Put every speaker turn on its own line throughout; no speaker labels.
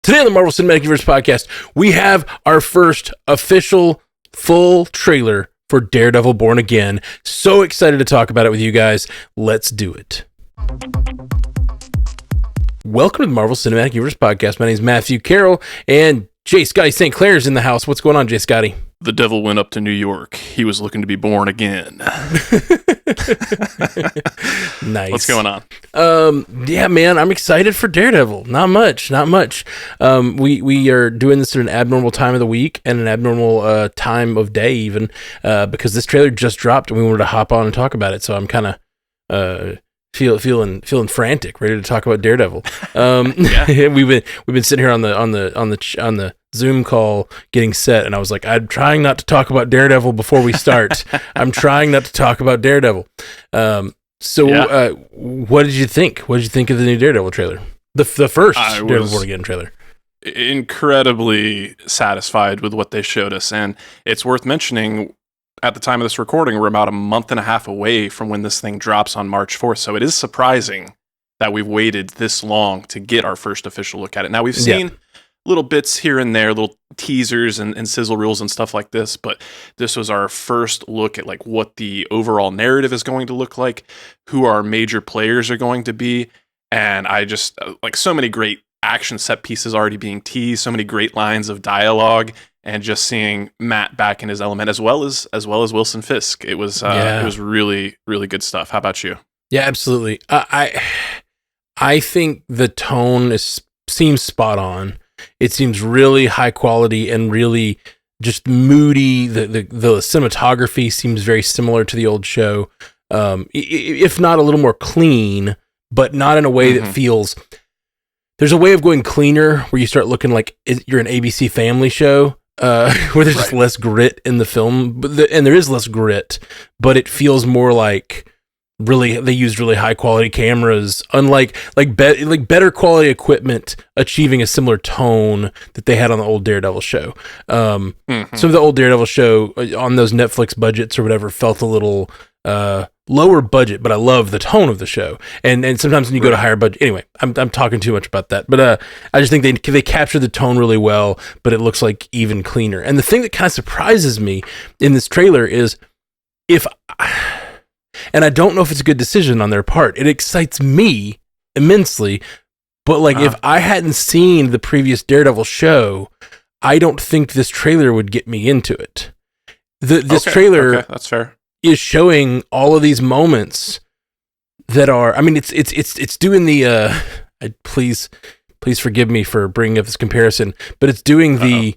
Today on the Marvel Cinematic Universe podcast, we have our first official full trailer for Daredevil Born Again. So excited to talk about it with you guys. Let's do it. Welcome to the Marvel Cinematic Universe podcast. My name is Matthew Carroll, and J. Scotty St. Clair is in the house. What's going on, J. Scotty?
The devil went up to New York. He was looking to be born again.
Nice.
What's going on?
Yeah, man, I'm excited for Daredevil. Not much. We are doing this at an abnormal time of the week and an abnormal time of day even, because this trailer just dropped and we wanted to hop on and talk about it. So I'm kind of feeling frantic, ready to talk about Daredevil. We've been sitting here on the Zoom call getting set, and I was like, I'm trying not to talk about Daredevil before we start. I'm trying not to talk about Daredevil. What did you think? What did you think of the new Daredevil trailer? The first Daredevil Born Again trailer.
Incredibly satisfied with what they showed us, and it's worth mentioning at the time of this recording, we're about a month and a half away from when this thing drops on March 4th, so it is surprising that we've waited this long to get our first official look at it. Now, we've seen little bits here and there, little teasers and sizzle reels and stuff like this, but this was our first look at like what the overall narrative is going to look like, who our major players are going to be, and I just like so many great action set pieces already being teased, so many great lines of dialogue, and just seeing Matt back in his element as well as Wilson Fisk. It was really, really good stuff. How about you? Yeah,
absolutely. I think the tone seems spot on. It seems really high quality and really just moody. The cinematography seems very similar to the old show, if not a little more clean, but not in a way that feels. There's a way of going cleaner where you start looking like you're an ABC Family show, where there's just less grit in the film, and there is less grit, but it feels more like. Really, they used really high quality cameras, unlike better quality equipment, achieving a similar tone that they had on the old Daredevil show. Some of the old Daredevil show on those Netflix budgets or whatever felt a little lower budget, but I love the tone of the show. And sometimes when you go to higher budget, anyway, I'm talking too much about that, but I just think they capture the tone really well, but it looks like even cleaner. And the thing that kind of surprises me in this trailer is and I don't know if it's a good decision on their part. It excites me immensely, but if I hadn't seen the previous Daredevil show, I don't think this trailer would get me into it. This trailer
that's fair.
Is showing all of these moments that are. I mean, it's doing the. Please forgive me for bringing up this comparison, but it's doing what's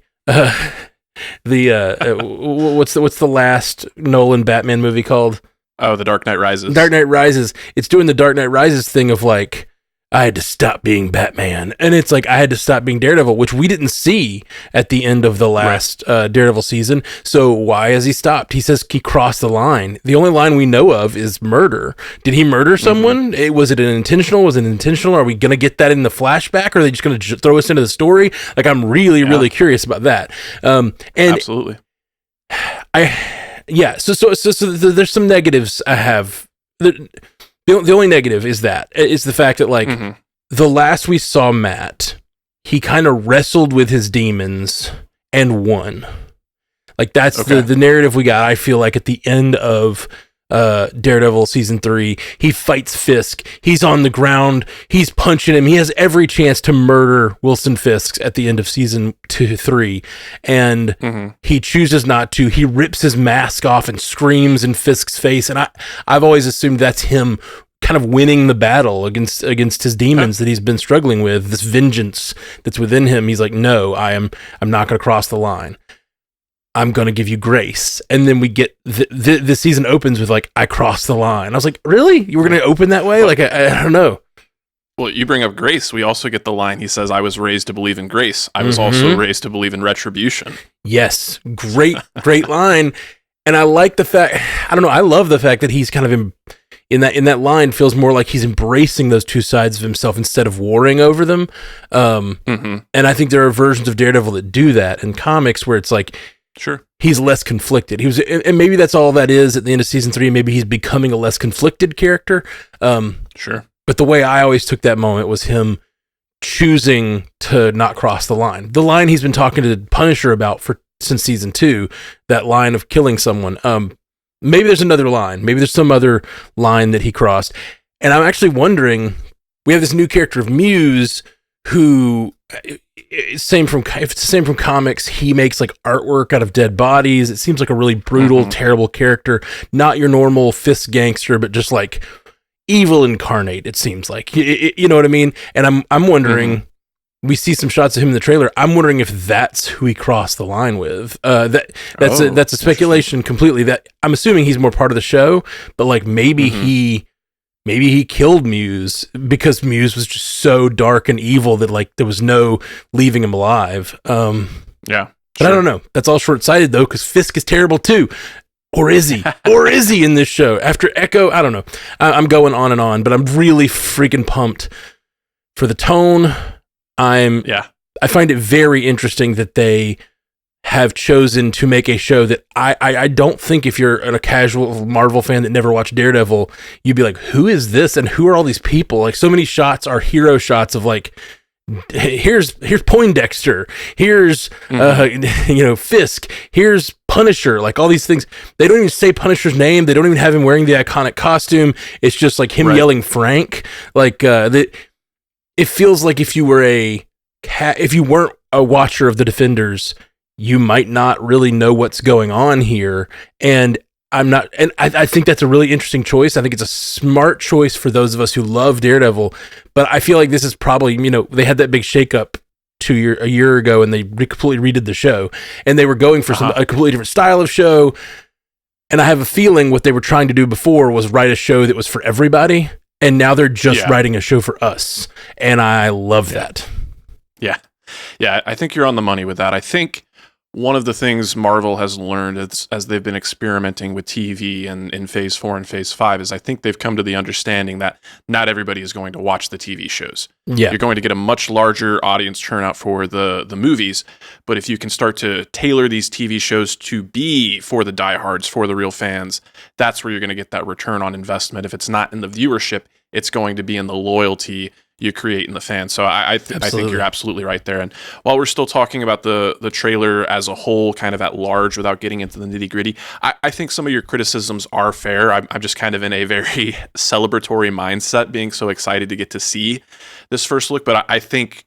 the last Nolan Batman movie called?
Oh, The Dark Knight Rises.
Dark Knight Rises. It's doing the Dark Knight Rises thing of like, I had to stop being Batman. And it's like, I had to stop being Daredevil, which we didn't see at the end of the last Daredevil season. So why has he stopped? He says he crossed the line. The only line we know of is murder. Did he murder someone? Was it intentional? Are we going to get that in the flashback? Or are they just going to throw us into the story? Like, I'm really, really curious about that. And
absolutely.
So there's some negatives I have. The only negative is the fact that the last we saw Matt, he kind of wrestled with his demons and won. Like that's the narrative we got. I feel like at the end of Daredevil season 3, he fights Fisk. He's on the ground. He's punching him. He has every chance to murder Wilson Fisk at the end of season 3, and he chooses not to. He rips his mask off and screams in Fisk's face. And I've always assumed that's him kind of winning the battle against his demons that he's been struggling with. This vengeance that's within him. He's like, no, I'm not going to cross the line. I'm going to give you grace. And then we get the season opens with like, I crossed the line. I was like, really? You were going to open that way? Like, I don't know.
Well, you bring up grace. We also get the line. He says, I was raised to believe in grace. I was also raised to believe in retribution.
Yes. Great line. And I like the fact, I don't know. I love the fact that he's kind of in that line feels more like he's embracing those two sides of himself instead of warring over them. And I think there are versions of Daredevil that do that in comics where it's like,
sure,
he's less conflicted. And maybe that's all that is at the end of season 3. Maybe he's becoming a less conflicted character.
Sure.
But the way I always took that moment was him choosing to not cross the line. The line he's been talking to Punisher about since season 2, that line of killing someone. Maybe there's another line. Maybe there's some other line that he crossed. And I'm actually wondering, we have this new character of Muse who, if it's the same from comics, he makes like artwork out of dead bodies. It seems like a really brutal, terrible character. Not your normal fist gangster, but just like evil incarnate, it seems like. You know what I mean? And I'm wondering, we see some shots of him in the trailer. I'm wondering if that's who he crossed the line with. That's a speculation completely. That I'm assuming he's more part of the show, but like maybe he killed Muse because Muse was just so dark and evil that like there was no leaving him alive. But I don't know. That's all short-sighted though, because Fisk is terrible too. Or is he? Or is he in this show? After Echo, I don't know. I'm going on and on, but I'm really freaking pumped for the tone. I find it very interesting that they have chosen to make a show that I don't think, if you're a casual Marvel fan that never watched Daredevil, you'd be like, who is this and who are all these people? Like, so many shots are hero shots of like, here's Poindexter, here's Fisk, here's Punisher, like all these things. They don't even say Punisher's name. They don't even have him wearing the iconic costume. It's just like him yelling Frank. Like it feels like if you weren't a watcher of the Defenders, you might not really know what's going on here. And I think that's a really interesting choice. I think it's a smart choice for those of us who love Daredevil, but I feel like this is probably, they had that big shakeup a year ago and they completely redid the show and they were going for a completely different style of show. And I have a feeling what they were trying to do before was write a show that was for everybody. And now they're just writing a show for us. And I love that.
Yeah. Yeah. I think you're on the money with that. I think one of the things Marvel has learned as they've been experimenting with TV and in Phase 4 and Phase 5 is I think they've come to the understanding that not everybody is going to watch the TV shows. Yeah. You're going to get a much larger audience turnout for the movies, but if you can start to tailor these TV shows to be for the diehards, for the real fans, that's where you're going to get that return on investment. If it's not in the viewership, it's going to be in the loyalty you create in the fans. So I think you're absolutely right there. And while we're still talking about the trailer as a whole, kind of at large, without getting into the nitty gritty, I think some of your criticisms are fair. I'm just kind of in a very celebratory mindset, being so excited to get to see this first look. But I think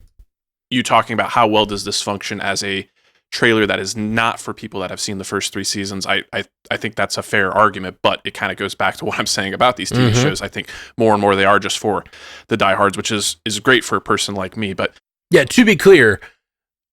you talking about how well does this function as a trailer that is not for people that have seen the first 3 seasons, I think that's a fair argument, but it kind of goes back to what I'm saying about these TV shows. I think more and more they are just for the diehards, which is great for a person like me. But
yeah, to be clear,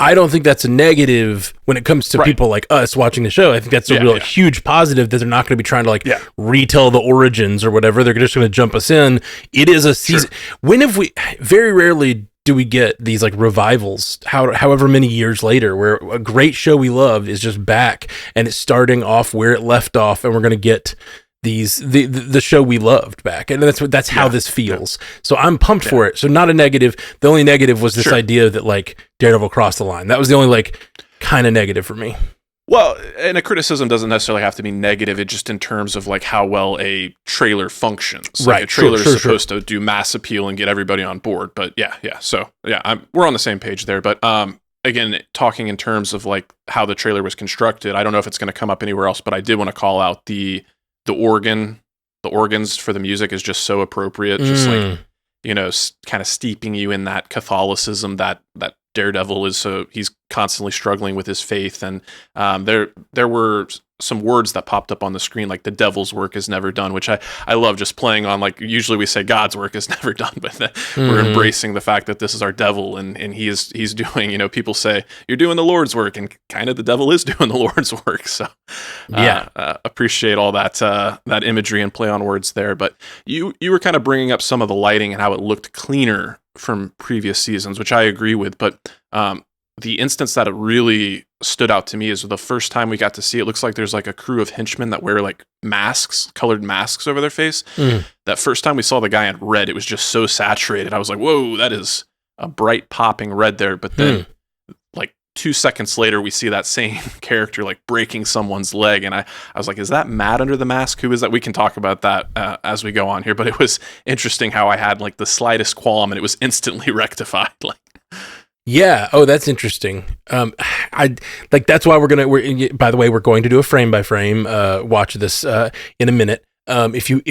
I don't think that's a negative when it comes to people like us watching the show. I think that's a huge positive that they're not going to be trying to retell the origins or whatever. They're just going to jump us in. It is a season. When have we, very rarely do we get these like revivals, however many years later, where a great show we loved is just back and it's starting off where it left off, and we're going to get the show we loved back, and that's how this feels. So I'm pumped for it. So not a negative. The only negative was this idea that like Daredevil crossed the line. That was the only like kind of negative for me.
Well, and a criticism doesn't necessarily have to be negative. It just in terms of like how well a trailer functions. Like a trailer is supposed to do mass appeal and get everybody on board. But so we're on the same page there. But again, talking in terms of like how the trailer was constructed, I don't know if it's going to come up anywhere else, but I did want to call out the organs for the music is just so appropriate. Just like, kind of steeping you in that Catholicism that Daredevil is, so he's constantly struggling with his faith. And there were some words that popped up on the screen, like the devil's work is never done, which I love, just playing on, like, usually we say God's work is never done, but we're embracing the fact that this is our devil and he's doing, people say you're doing the Lord's work, and kind of the devil is doing the Lord's work. So appreciate all that imagery and play on words there. But you were kind of bringing up some of the lighting and how it looked cleaner from previous seasons, which I agree with. But the instance that it really stood out to me is the first time we got to see it. Looks like there's like a crew of henchmen that wear like colored masks over their face. That first time we saw the guy in red, it was just so saturated. I was like, whoa, that is a bright popping red there. But then like 2 seconds later, we see that same character like breaking someone's leg, and I was like, "Is that Matt under the mask? Who is that?" We can talk about that as we go on here, but it was interesting how I had like the slightest qualm, and it was instantly rectified. Like,
yeah. Oh, that's interesting. I like that's why by the way, we're going to do a frame by frame watch of this in a minute. If you're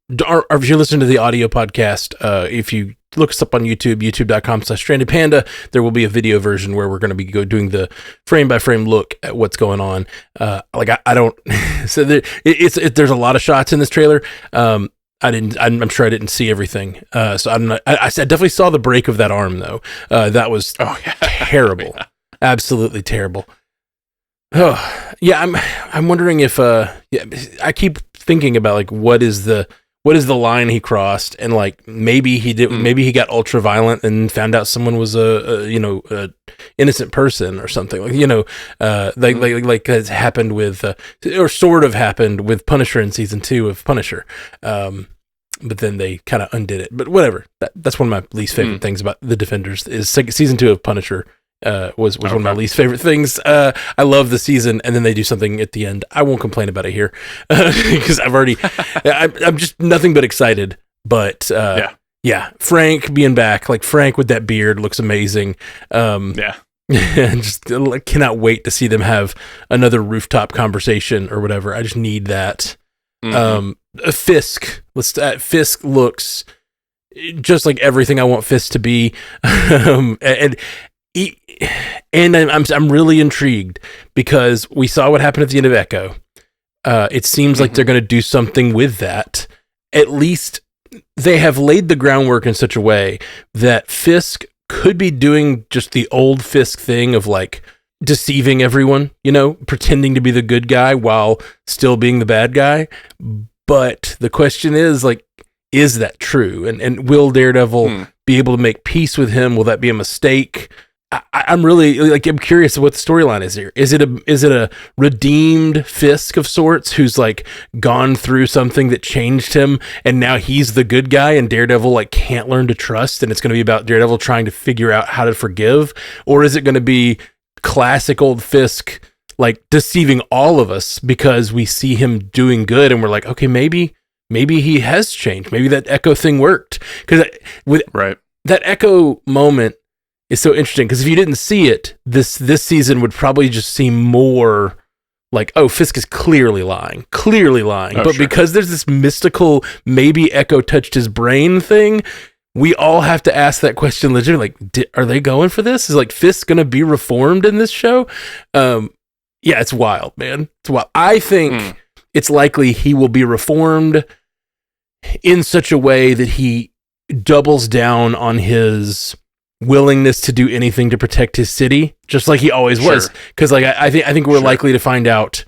listening to the audio podcast, if you look us up on YouTube, youtube.com/strandedpanda, there will be a video version where we're going to be doing the frame by frame look at what's going on. I don't, so there's a lot of shots in this trailer. I'm sure I didn't see everything. So I definitely saw the break of that arm though. That was terrible. Yeah. Absolutely terrible. Oh yeah. I'm wondering if, I keep thinking about like, what is the line he crossed? And like, maybe he did, maybe he got ultra violent and found out someone was a innocent person or something, like has happened with, or sort of happened with Punisher in season 2 of Punisher. But then they kind of undid it, but whatever. That's one of my least favorite things about the Defenders is season 2 of Punisher. Was one of my least favorite things. I love the season, and then they do something at the end. I won't complain about it here because I'm just nothing but excited. But yeah, Frank being back, like Frank with that beard looks amazing. And just cannot wait to see them have another rooftop conversation or whatever. I just need that. Fisk, Fisk looks just like everything I want Fisk to be, and I'm really intrigued because we saw what happened at the end of Echo. It seems like they're going to do something with that. At least they have laid the groundwork in such a way that Fisk could be doing just the old Fisk thing of like deceiving everyone, pretending to be the good guy while still being the bad guy. But the question is like, is that true? And will Daredevil be able to make peace with him? Will that be a mistake? I'm really I'm curious what the storyline is here. Is it a redeemed Fisk of sorts who's like gone through something that changed him and now he's the good guy and Daredevil like can't learn to trust and it's going to be about Daredevil trying to figure out how to forgive? Or is it going to be classic old Fisk like deceiving all of us because we see him doing good and we're like, okay, maybe he has changed. Maybe that Echo thing worked. Because that Echo moment is so interesting because if you didn't see it, this season would probably just seem more like, oh, Fisk is clearly lying. But because there's this mystical, maybe Echo touched his brain thing, we all have to ask that question legitimately. Like, are they going for this? Is like Fisk going to be reformed in this show? Yeah, it's wild, man. It's wild. I think it's likely he will be reformed in such a way that he doubles down on his willingness to do anything to protect his city, just like he always was. Because like I think we're likely to find out.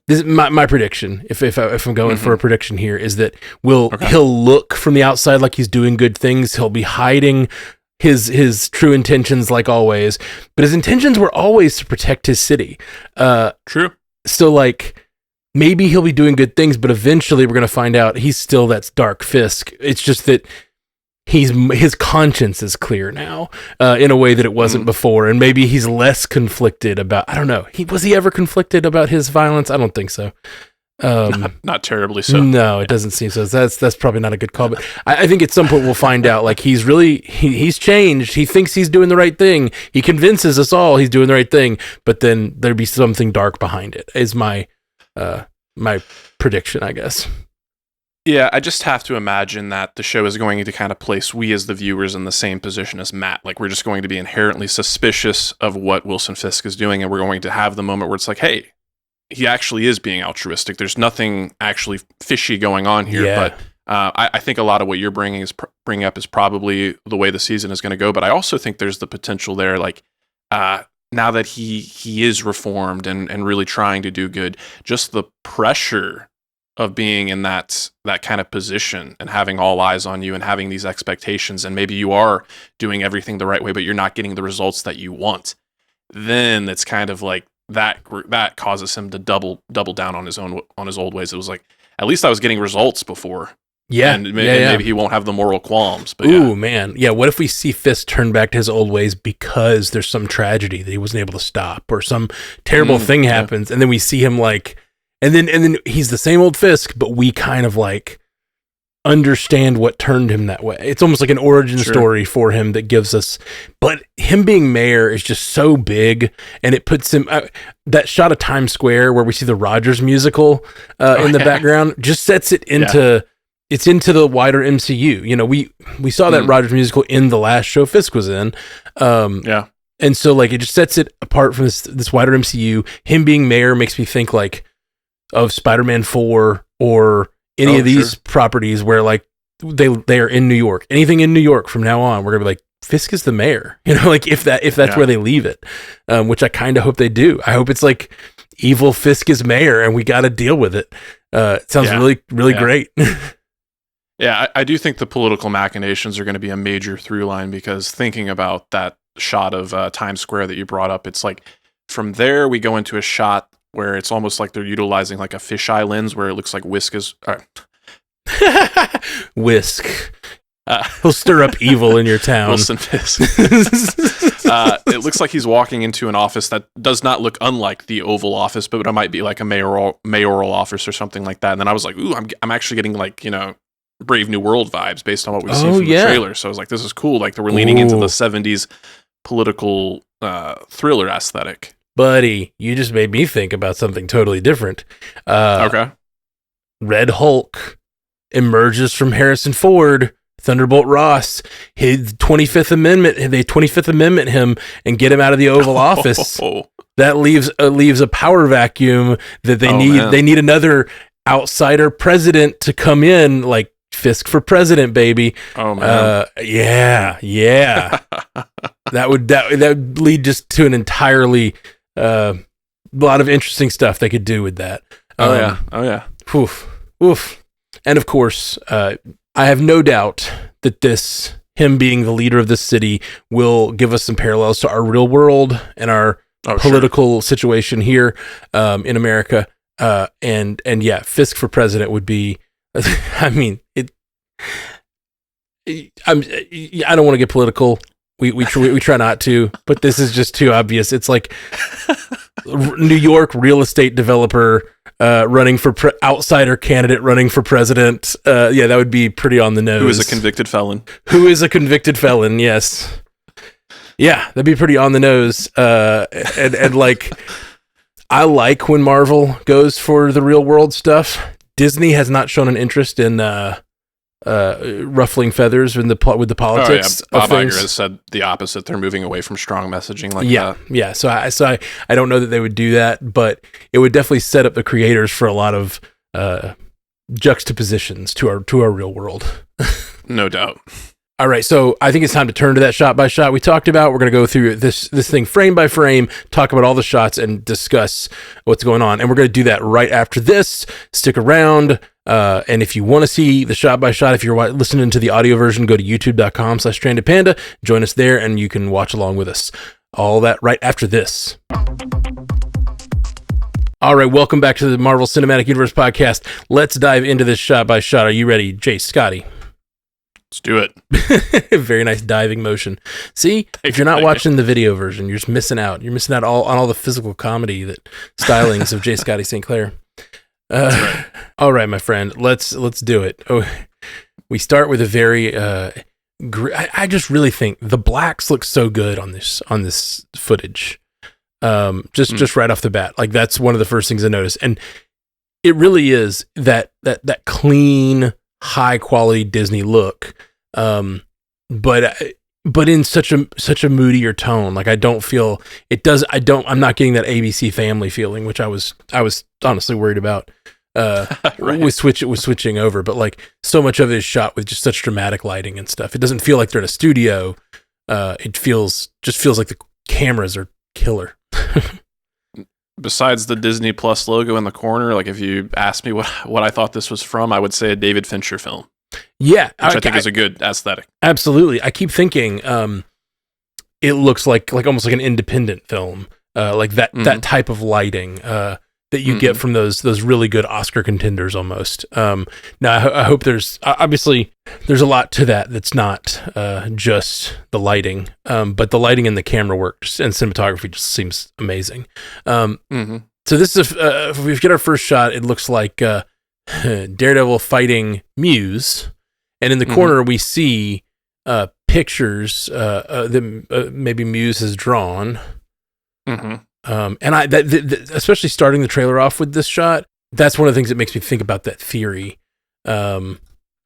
This is my prediction. If I'm going for a prediction here, is that he'll look from the outside like he's doing good things. He'll be hiding his true intentions like always, but his intentions were always to protect his city.
True.
So like maybe he'll be doing good things, but eventually we're gonna find out he's still that dark Fisk. It's just that his conscience is clear now in a way that it wasn't before, and maybe he's less conflicted about. I don't know. Was he ever conflicted about his violence? I don't think so.
Not terribly so.
No, it doesn't seem so. That's probably not a good call. But I think at some point we'll find out. Like he's changed. He thinks he's doing the right thing. He convinces us all he's doing the right thing. But then there'd be something dark behind it. Is my prediction, I guess.
Yeah, I just have to imagine that the show is going to kind of place we as the viewers in the same position as Matt. Like we're just going to be inherently suspicious of what Wilson Fisk is doing, and we're going to have the moment where it's like, hey, he actually is being altruistic. There's nothing actually fishy going on here. Yeah. But I think a lot of what you're bringing up is probably the way the season is going to go. But I also think there's the potential there, like now that he is reformed and really trying to do good, just the pressure of being in that kind of position and having all eyes on you and having these expectations, and maybe you are doing everything the right way, but you're not getting the results that you want. Then it's kind of like that causes him to double down on his old ways. It was like, at least I was getting results before,
Yeah,
and maybe he won't have the moral qualms. But
ooh, man. Yeah, what if we see Fisk turn back to his old ways because there's some tragedy that he wasn't able to stop, or some terrible thing happens, and then we see him like, and then he's the same old Fisk, but we kind of like understand what turned him that way. It's almost like an origin story for him that gives us, but him being mayor is just so big, and it puts him, that shot of Times Square where we see the Rogers musical in the background just sets it into, it's into the wider MCU. You know, we saw that Rogers musical in the last show Fisk was in. And so like, it just sets it apart from this wider MCU. Him being mayor makes me think like of Spider-Man 4 or any of these properties where like they are in New York. Anything in New York from now on, we're gonna be like, Fisk is the mayor. You know, like if that's where they leave it, which I kind of hope they do. I hope it's like evil Fisk is mayor, and we got to deal with it. It sounds really great.
Yeah, I do think the political machinations are going to be a major through line, because thinking about that shot of Times Square that you brought up, it's like from there we go into a shot where it's almost like they're utilizing like a fisheye lens where it looks like Whisk is...
Whisk. He'll stir up evil in your town.
Wilson Fisk. It looks like he's walking into an office that does not look unlike the Oval Office, but it might be like a mayoral office or something like that. And then I was like, ooh, I'm actually getting like, you know, Brave New World vibes based on what we've seen from the trailer. So I was like, this is cool. Like, we're leaning into the 70s political thriller aesthetic.
Buddy, you just made me think about something totally different.
Okay.
Red Hulk emerges from Harrison Ford, Thunderbolt Ross, his 25th Amendment. They 25th Amendment him and get him out of the Oval Office. That leaves a power vacuum that they need. Man. They need another outsider president to come in, like Fisk for president, baby.
Oh man.
Yeah. that would lead just to an entirely lot of interesting stuff they could do with that.
Oh yeah.
Oof. And of course, I have no doubt that him being the leader of this city will give us some parallels to our real world and our political situation here in America. And yeah, Fisk for president would be, I mean, I don't want to get political. We try not to, but this is just too obvious. It's like New York real estate developer running for outsider candidate running for president. That would be pretty on the nose.
Who is a convicted felon? Yes.
Yeah, that'd be pretty on the nose. And like, I like when Marvel goes for the real world stuff. Disney has not shown an interest in ruffling feathers with the politics.
Bob Iger has said the opposite. They're moving away from strong messaging like that.
Yeah. So I don't know that they would do that, but it would definitely set up the creators for a lot of juxtapositions to our real world.
No doubt.
All right, so I think it's time to turn to that shot by shot we talked about. We're going to go through this thing frame by frame, talk about all the shots, and discuss what's going on. And we're going to do that right after this. Stick around. And if you want to see the shot by shot, if you're listening to the audio version, go to youtube.com/strandedpanda. Join us there, and you can watch along with us. All that right after this. All right, welcome back to the Marvel Cinematic Universe podcast. Let's dive into this shot by shot. Are you ready, Jay, Scotty?
Let's do it.
Very nice diving motion. See, if you're not watching the video version, you're just missing out. You're missing out on all the physical comedy stylings of J. Scotty St. Clair.
Right.
All right, my friend, let's do it. Oh, we start with a very. I just really think the blacks look so good on this footage. Just right off the bat, like that's one of the first things I noticed, and it really is that clean, high quality Disney look, but in such a moodier tone. Like I don't feel it does. I'm not getting that ABC Family feeling, which I was honestly worried about
right.
with switching over. But like so much of it is shot with just such dramatic lighting and stuff. It doesn't feel like they're in a studio. It feels like the cameras are killer.
Besides the Disney Plus logo in the corner, like if you asked me what I thought this was from, I would say a David Fincher film.
Yeah,
which I think is a good aesthetic.
Absolutely. I keep thinking it looks like almost like an independent film, like that type of lighting. that you get from those really good Oscar contenders almost. Now I hope there's obviously there's a lot to that that's not just the lighting, but the lighting and the camera work and cinematography just seems amazing. So this is if we get our first shot, it looks like Daredevil fighting Muse, and in the corner we see pictures that maybe Muse has drawn. And especially starting the trailer off with this shot, that's one of the things that makes me think about that theory that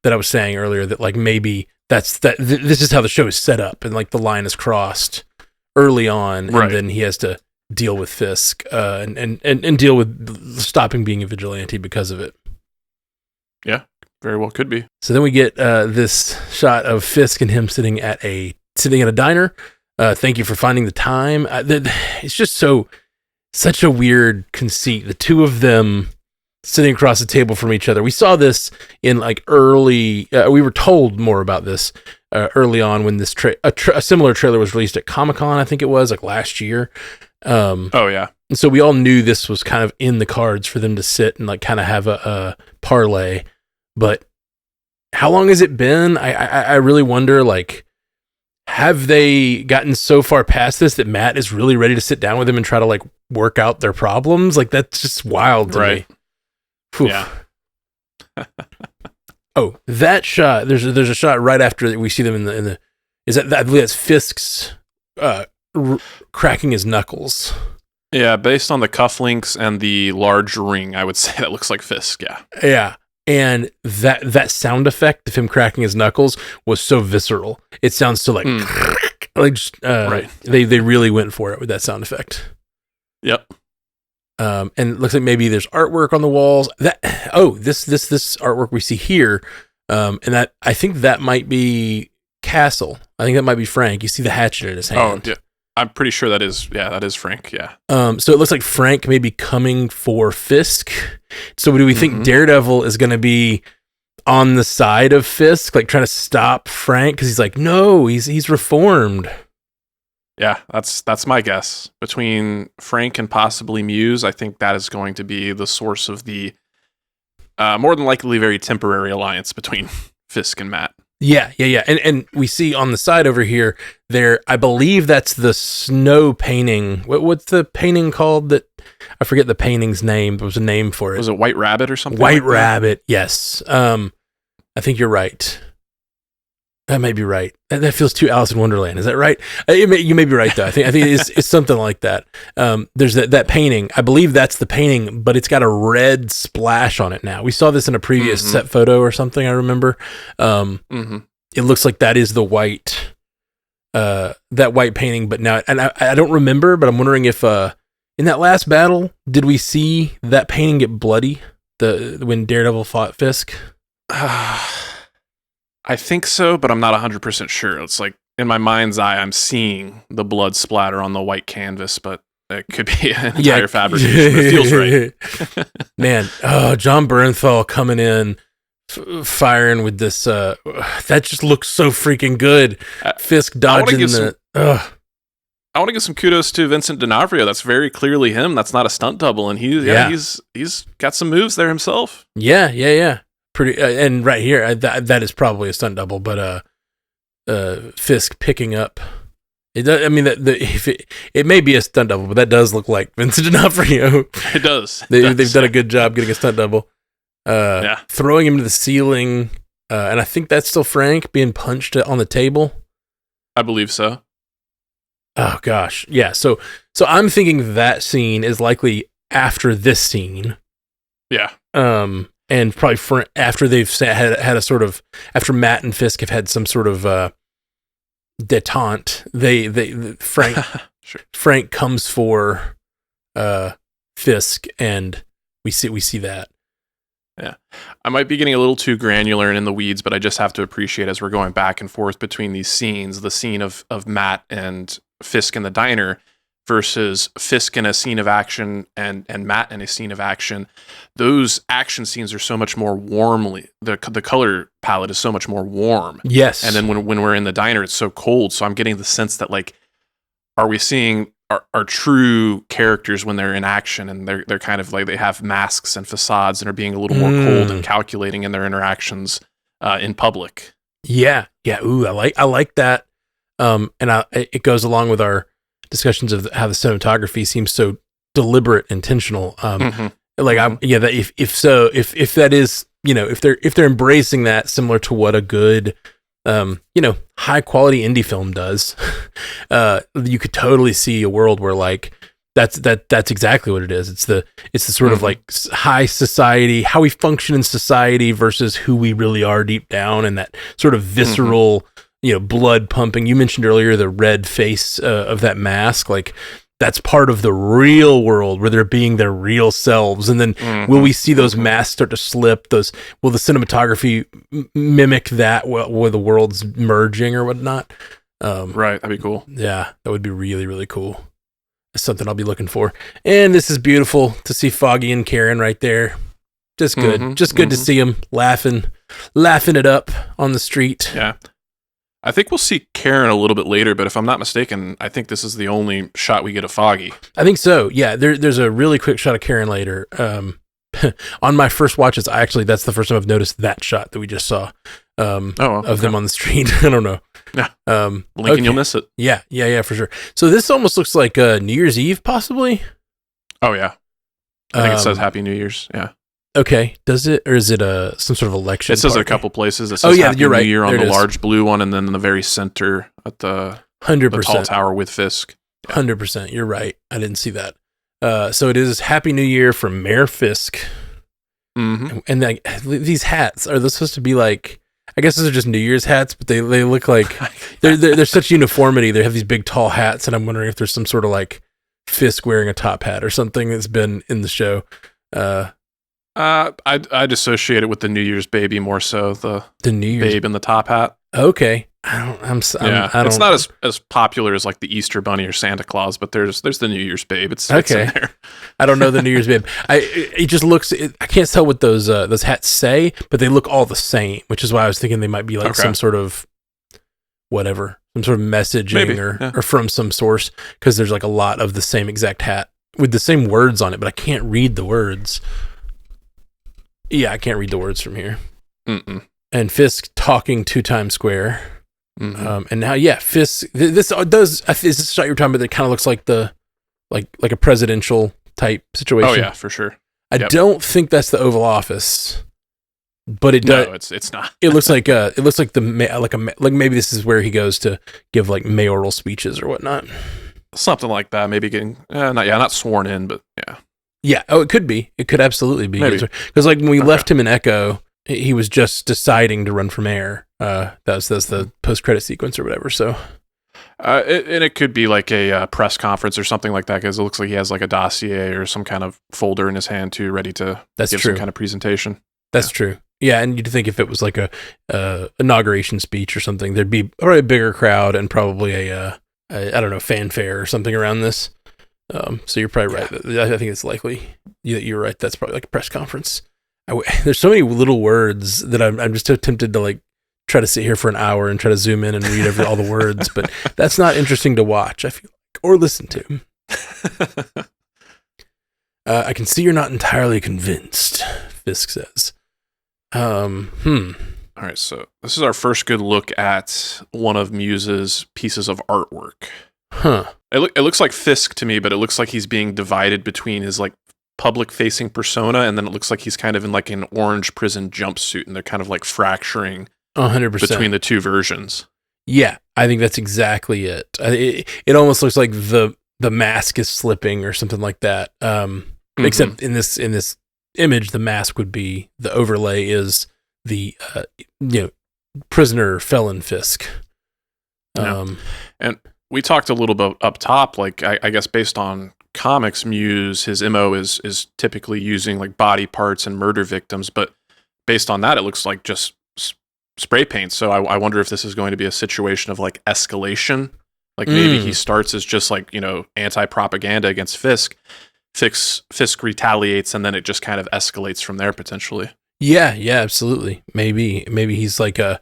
I was saying earlier, that like maybe this is how the show is set up, and like the line is crossed early on, and then he has to deal with Fisk and deal with stopping being a vigilante because of it.
Yeah, very well could be.
So then we get this shot of Fisk and him sitting at a diner. Thank you for finding the time. It's just such a weird conceit. The two of them sitting across the table from each other. We saw this in like early. We were told more about this early on when this a similar trailer was released at Comic-Con. I think it was like last year.
Oh yeah.
And so we all knew this was kind of in the cards for them to sit and like kind of have a parlay. But how long has it been? I really wonder, like, have they gotten so far past this that Matt is really ready to sit down with him and try to like work out their problems? Like, that's just wild to me. Whew. Yeah. Oh, that shot. There's a shot right after we see them in the. Is that I believe that's Fisk's cracking his knuckles.
Yeah, based on the cufflinks and the large ring, I would say that looks like Fisk. Yeah.
Yeah. And that sound effect of him cracking his knuckles was so visceral. It sounds so like right. They really went for it with that sound effect.
Yep.
And it looks like maybe there's artwork on the walls. This artwork we see here, and that I think that might be Castle. I think that might be Frank. You see the hatchet in his hand.
Oh yeah. I'm pretty sure that is Frank, yeah.
So it looks like Frank may be coming for Fisk. So do we think Daredevil is going to be on the side of Fisk, like trying to stop Frank? Because he's like, no, he's reformed.
Yeah, that's my guess. Between Frank and possibly Muse, I think that is going to be the source of the more than likely very temporary alliance between Fisk and Matt.
Yeah. And we see on the side over here, I believe that's the snow painting. What's the painting called? That I forget the painting's name. There was a name for it.
Was it White Rabbit or something?
White Rabbit, yes. I think you're right. That may be right. That feels too Alice in Wonderland. Is that right? You may be right though. I think it's something like that. There's that painting. I believe that's the painting, but it's got a red splash on it now. We saw this in a previous set photo or something. I remember. It looks like that is the white, that white painting. But now, and I don't remember. But I'm wondering if in that last battle, did we see that painting get bloody? When Daredevil fought Fisk.
I think so, but I'm not 100% sure. It's like in my mind's eye, I'm seeing the blood splatter on the white canvas, but it could be an entire fabrication. It feels right.
Man, John Bernthal coming in, firing with this. That just looks so freaking good. Fisk dodging
I want to give some kudos to Vincent D'Onofrio. That's very clearly him. That's not a stunt double, and he's got some moves there himself.
Yeah. Pretty and right here that is probably a stunt double, but Fisk picking up it. I mean it may be a stunt double, but that does look like Vincent D'Onofrio.
It does.
They've done a good job getting a stunt double. Throwing him to the ceiling, and I think that's still Frank being punched on the table.
I believe so.
Oh gosh, yeah. So I'm thinking that scene is likely after this scene.
Yeah.
And probably after they've had a sort of, after Matt and Fisk have had some sort of detente, Frank
sure.
Frank comes for Fisk, and we see that.
Yeah, I might be getting a little too granular and in the weeds, but I just have to appreciate as we're going back and forth between these scenes, the scene of Matt and Fisk in the diner versus Fisk in a scene of action and Matt in a scene of action. Those action scenes are so much more warmly, the color palette is so much more warm.
Yes.
And then when we're in the diner, it's so cold. So I'm getting the sense that like, are we seeing are true characters when they're in action, and they're kind of like they have masks and facades and are being a little more cold and calculating in their interactions in public.
Yeah. Ooh, I like that. And it goes along with our discussions of how the cinematography seems so deliberate, intentional. Like that if that is, if they're embracing that, similar to what a good high quality indie film does, you could totally see a world where like that's exactly what it is. It's the sort of like high society, how we function in society versus who we really are deep down, and that sort of visceral, blood pumping. You mentioned earlier the red face of that mask, like that's part of the real world where they're being their real selves. And then will we see those masks start to slip? Will the cinematography mimic that where the world's merging or whatnot?
Right. That'd be cool.
Yeah, that would be really, really cool. That's something I'll be looking for. And this is beautiful to see Foggy and Karen right there. Just good. Just good to see them laughing it up on the street.
Yeah. I think we'll see Karen a little bit later, but if I'm not mistaken, I think this is the only shot we get of Foggy.
I think so. Yeah, there's a really quick shot of Karen later. On my first watches, that's the first time I've noticed that shot that we just saw of them on the street. I don't know.
Yeah. Lincoln, you'll miss it.
Yeah, for sure. So this almost looks like New Year's Eve, possibly?
Oh, yeah. I think it says Happy New Year's. Yeah.
Okay, does it, or is it some sort of election?
It says
party?
a couple places. It says Happy
you're right.
New Year on
the
large blue one, and then in the very center at the
100%
the tall tower with Fisk.
100%. You're right. I didn't see that. So it is Happy New Year from Mayor Fisk. And these hats, are those supposed to be like? I guess those are just New Year's hats, but they look like they're such uniformity. They have these big tall hats, and I'm wondering if there's some sort of like Fisk wearing a top hat or something that's been in the show.
I'd associate it with the New Year's baby more so, the
New Year's
babe in the top hat.
Okay.
It's not as popular as like the Easter Bunny or Santa Claus, but there's the New Year's babe. It's in there.
I don't know the New Year's babe. It just looks. I can't tell what those hats say, but they look all the same, which is why I was thinking they might be like some sort of whatever, some sort of messaging or from some source, because there's like a lot of the same exact hat with the same words on it, but I can't read the words. Yeah, I can't read the words from here. And Fisk talking to Times Square. And now, Fisk. This does. Is this shot you're talking about that kind of looks like like a presidential type situation?
Oh yeah, for sure.
I don't think that's the Oval Office, but it does.
No, it's not.
It looks like like maybe this is where he goes to give like mayoral speeches or whatnot.
Something like that. Maybe getting not sworn in, but yeah.
Yeah. Oh, it could be. It could absolutely be. Because like when we left him in Echo, he was just deciding to run for mayor. That's the post-credit sequence or whatever. So,
and it could be like a press conference or something like that, because it looks like he has like a dossier or some kind of folder in his hand too, ready to give some kind of presentation.
That's true. Yeah, and you'd think if it was like a inauguration speech or something, there'd be probably a bigger crowd and probably a I don't know, fanfare or something around this. So you're probably right. I think it's likely that you're right. That's probably like a press conference. There's so many little words that I'm just so tempted to like try to sit here for an hour and try to zoom in and read all the words, but that's not interesting to watch, I feel like, or listen to. I can see you're not entirely convinced, Fisk says. All
right, so this is our first good look at one of Muse's pieces of artwork. It looks like Fisk to me, but it looks like he's being divided between his like public-facing persona, and then it looks like he's kind of in like an orange prison jumpsuit, and they're kind of like fracturing
100%
between the two versions.
Yeah, I think that's exactly it. It almost looks like the mask is slipping or something like that. Except in this image, the mask would be, the overlay is the prisoner felon Fisk.
And we talked a little bit up top, like I guess based on comics, Muse, his MO is typically using like body parts and murder victims, but based on that, it looks like just spray paint. So I wonder if this is going to be a situation of like escalation. Like maybe he starts as just like, anti-propaganda against Fisk. Fisk retaliates, and then it just kind of escalates from there potentially.
Yeah, absolutely. Maybe he's just like a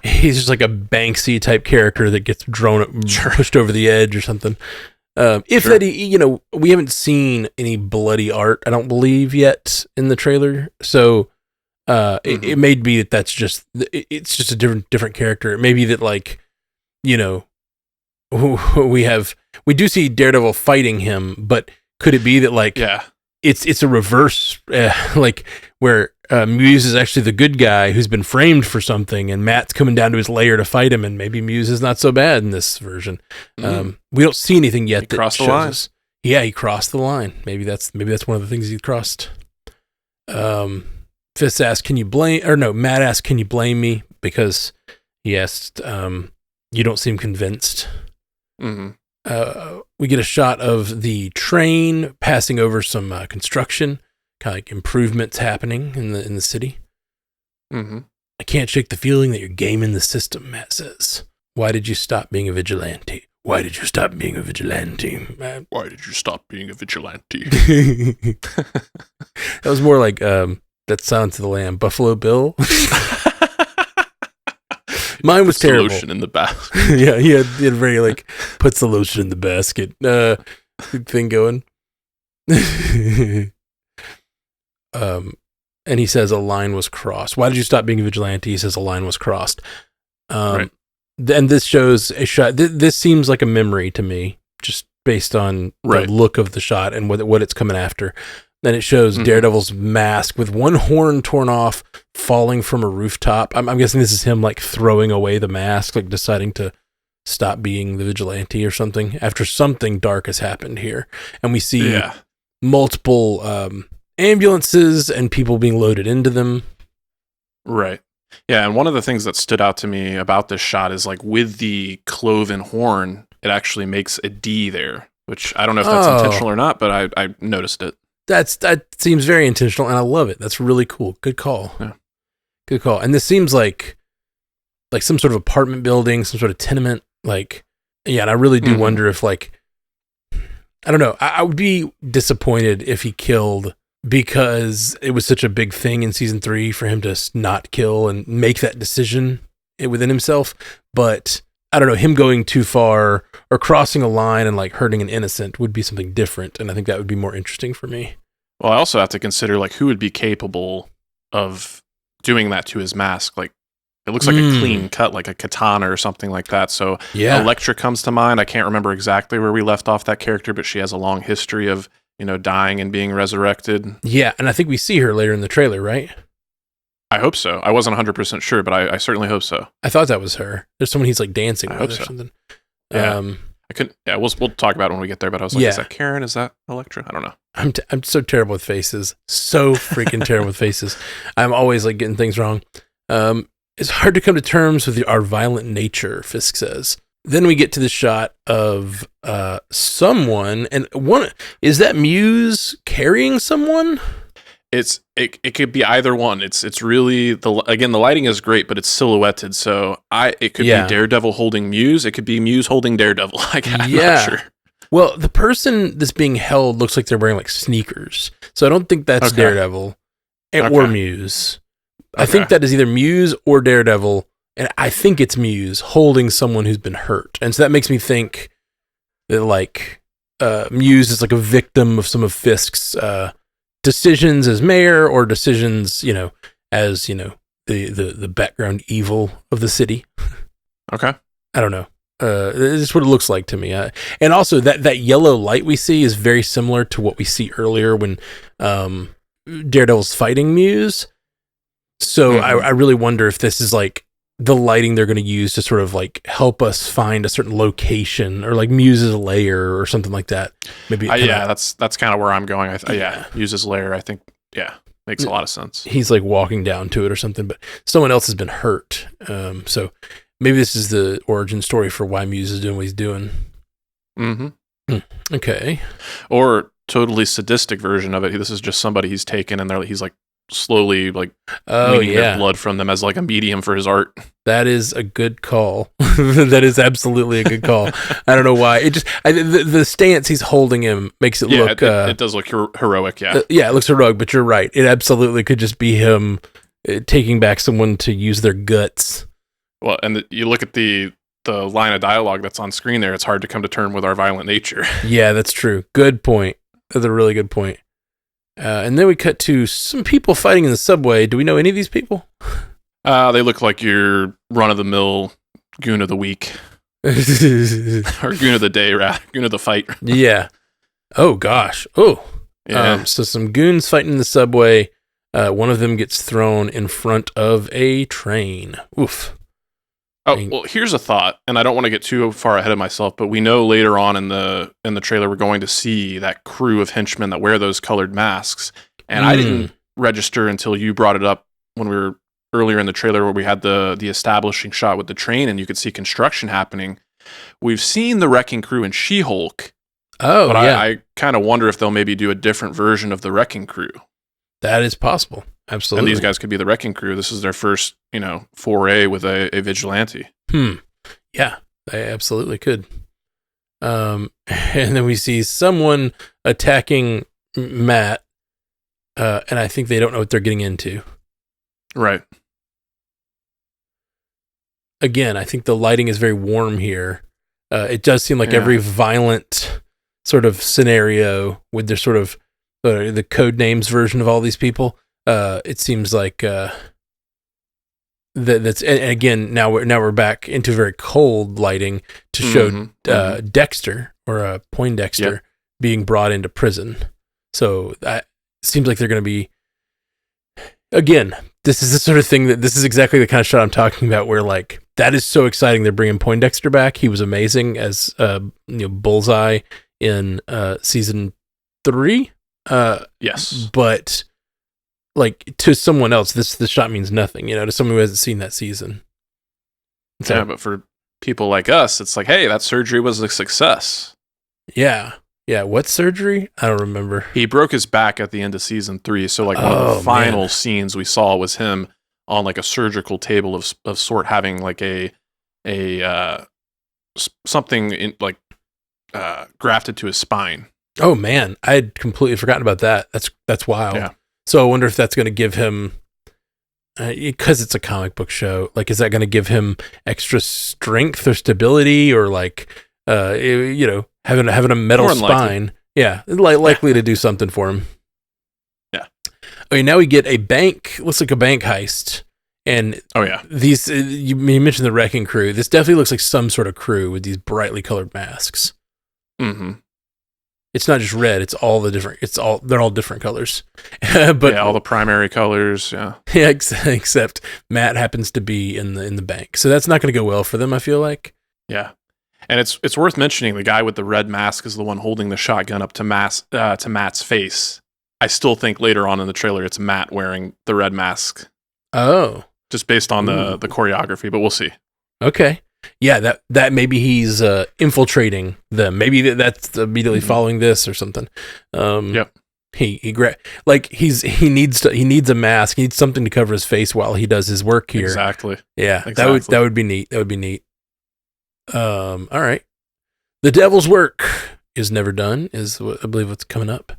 Banksy type character that gets pushed over the edge or something. If that, we haven't seen any bloody art, I don't believe yet in the trailer. So it may be that's just it's just a different character. It may be that we do see Daredevil fighting him, but could it be that it's a reverse where Muse is actually the good guy who's been framed for something, and Matt's coming down to his lair to fight him, and maybe Muse is not so bad in this version. We don't see anything yet that
crossed
shows
the line.
us. Yeah, he crossed the line. Maybe that's one of the things he crossed. Fist asked, Matt asked, can you blame me? Because he asked, you don't seem convinced. We get a shot of the train passing over some construction, kind of like improvements happening in the city. I can't shake the feeling that you're gaming the system, Matt says. Why did you stop being a vigilante? Why did you stop being a vigilante, Matt?
Why did you stop being a vigilante?
That was more like that Silence of the Lamb, Buffalo Bill. Mine was terrible.
Lotion in the basket.
Yeah, he had very puts the lotion in the basket thing going. And he says a line was crossed. Why did you stop being a vigilante? He says a line was crossed.
Right.
And this shows a shot. This seems like a memory to me, just based on the look of the shot and what it's coming after. Then it shows Daredevil's mask with one horn torn off, falling from a rooftop. I'm guessing this is him throwing away the mask, deciding to stop being the vigilante or something after something dark has happened here. And we see multiple ambulances and people being loaded into them.
Right. Yeah, and one of the things that stood out to me about this shot is with the cloven horn, it actually makes a D there, which I don't know if that's intentional or not, but I noticed it.
That seems very intentional, and I love it. That's really cool. Good call.
Yeah.
Good call. And this seems like some sort of apartment building, some sort of tenement. And I really do wonder if I don't know. I would be disappointed if he killed, because it was such a big thing in season 3 for him to not kill and make that decision within himself. But I don't know, him going too far or crossing a line and hurting an innocent would be something different. And I think that would be more interesting for me.
Well, I also have to consider who would be capable of doing that to his mask. It looks like a clean cut, like a katana or something like that. So Elektra comes to mind. I can't remember exactly where we left off that character, but she has a long history of, dying and being resurrected. Yeah,
and I think we see her later in the trailer, right?
I hope so. I wasn't 100% sure, but I certainly hope so.
I thought that was her. There's someone he's dancing with or something.
Yeah. I couldn't. Yeah, we'll talk about it when we get there. But I was like, is that Karen? Is that Elektra? I don't know.
I'm so terrible with faces. So freaking terrible with faces. I'm always getting things wrong. It's hard to come to terms with our violent nature, Fisk says. Then we get to the shot of someone, and is that Muse carrying someone?
It could be either one. It's really the lighting is great, but it's silhouetted. So it could be Daredevil holding Muse. It could be Muse holding Daredevil. I'm not sure.
Well, the person that's being held looks like they're wearing sneakers. So I don't think that's Daredevil or Muse. I think that is either Muse or Daredevil, and I think it's Muse holding someone who's been hurt. And so that makes me think that Muse is a victim of some of Fisk's decisions as mayor, or decisions, as the background evil of the city.
Okay.
I don't know. This is what it looks like to me. And also that yellow light we see is very similar to what we see earlier when Daredevil's fighting Muse. So I really wonder if this is the lighting they're going to use to sort of help us find a certain location, or Muse's lair or something like that. Maybe.
That's kind of where I'm going. Muse's lair. I think makes a lot of sense.
He's walking down to it or something, but someone else has been hurt. So maybe this is the origin story for why Muse is doing what he's doing. Okay.
Or totally sadistic version of it. This is just somebody he's taken, and he's slowly weaning their blood from them as a medium for his art.
That is a good call. That is absolutely a good call. I don't know why. It just the stance he's holding him makes it look.
It does look heroic. Yeah.
It looks heroic. But you're right. It absolutely could just be him taking back someone to use their guts.
Well, and you look at the the line of dialogue that's on screen there, it's hard to come to terms with our violent nature.
Yeah, that's true. Good point. That's a really good point. And then we cut to some people fighting in the subway. Do we know any of these people?
They look like your run-of-the-mill goon of the week. Or goon of the day, rather. Goon of the fight.
Yeah. Oh, gosh. Oh.
Yeah.
So some goons fighting in the subway. One of them gets thrown in front of a train. Oof.
Oh, well, here's a thought, and I don't want to get too far ahead of myself, but we know later on in the trailer we're going to see that crew of henchmen that wear those colored masks. And I didn't register until you brought it up when we were earlier in the trailer where we had the establishing shot with the train and you could see construction happening. We've seen the Wrecking Crew in She-Hulk.
Oh,
but
yeah.
I kind of wonder if they'll maybe do a different version of the Wrecking Crew.
That is possible. Absolutely.
And these guys could be the Wrecking Crew. This is their first, foray with a vigilante.
Yeah, they absolutely could. And then we see someone attacking Matt, and I think they don't know what they're getting into.
Right.
Again, I think the lighting is very warm here. It does seem like every violent sort of scenario with their sort of the code names version of all these people. It seems like that's, and again, now we're back into very cold lighting to show Dexter or Poindexter being brought into prison. So that seems like they're going to be, again, this is the sort of thing this is exactly the kind of shot I'm talking about where like, that is so exciting. They're bringing Poindexter back. He was amazing as, Bullseye in, season 3.
Yes.
But like to someone else, this shot means nothing, to someone who hasn't seen that season. So,
yeah, but for people like us, it's like, hey, that surgery was a success.
Yeah. Yeah. What surgery? I don't remember.
He broke his back at the end of season 3. So like one of the final scenes we saw was him on like a surgical table of sort, having like a something in like grafted to his spine.
Oh man, I had completely forgotten about that. That's wild. Yeah. So I wonder if that's going to give him, because it's a comic book show, like, is that going to give him extra strength or stability, or like, having a metal spine? Yeah, likely to do something for him.
Yeah.
Okay, now we get a bank. Looks like a bank heist, and these you mentioned the Wrecking Crew. This definitely looks like some sort of crew with these brightly colored masks.
Mm-hmm.
It's not just red. It's all the different. They're all different colors. But
all the primary colors. Yeah.
Yeah. Except Matt happens to be in the bank, so that's not going to go well for them, I feel like.
Yeah, and it's worth mentioning the guy with the red mask is the one holding the shotgun up to Matt's face. I still think later on in the trailer it's Matt wearing the red mask. Oh, just based on the choreography, but we'll see.
Okay. Yeah, that maybe he's infiltrating them. Maybe that's immediately following this or something.
Yep.
He needs a mask. He needs something to cover his face while he does his work here.
Exactly.
Yeah, exactly. That would be neat. That would be neat. All right. The Devil's Work is never done. Is what I believe what's coming up.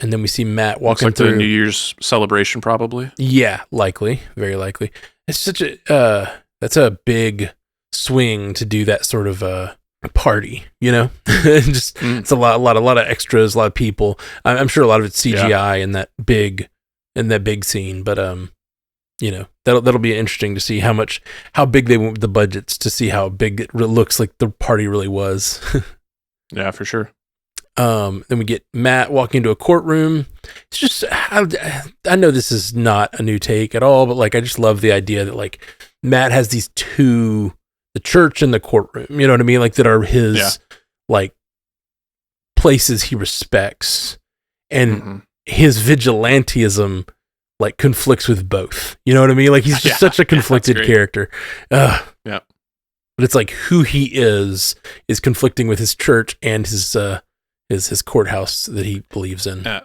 And then we see Matt walking through
the New Year's celebration, probably.
Yeah, likely, very likely. It's such a that's a big swing to do that sort of a party, It's a lot of extras, a lot of people. I'm sure a lot of it's CGI in that big scene, but that'll be interesting to see how big they went with the budgets, to see how big it looks like the party really was.
Yeah, for sure.
Then we get Matt walking into a courtroom. It's just, I know this is not a new take at all, but like, I just love the idea that like Matt has these two, the church and the courtroom, you know what I mean? Like, that are his like places he respects, and his vigilantism like conflicts with both, you know what I mean? Like, he's just such a conflicted character. Yeah. But it's like who he is conflicting with his church and his courthouse that he believes in.
Yeah.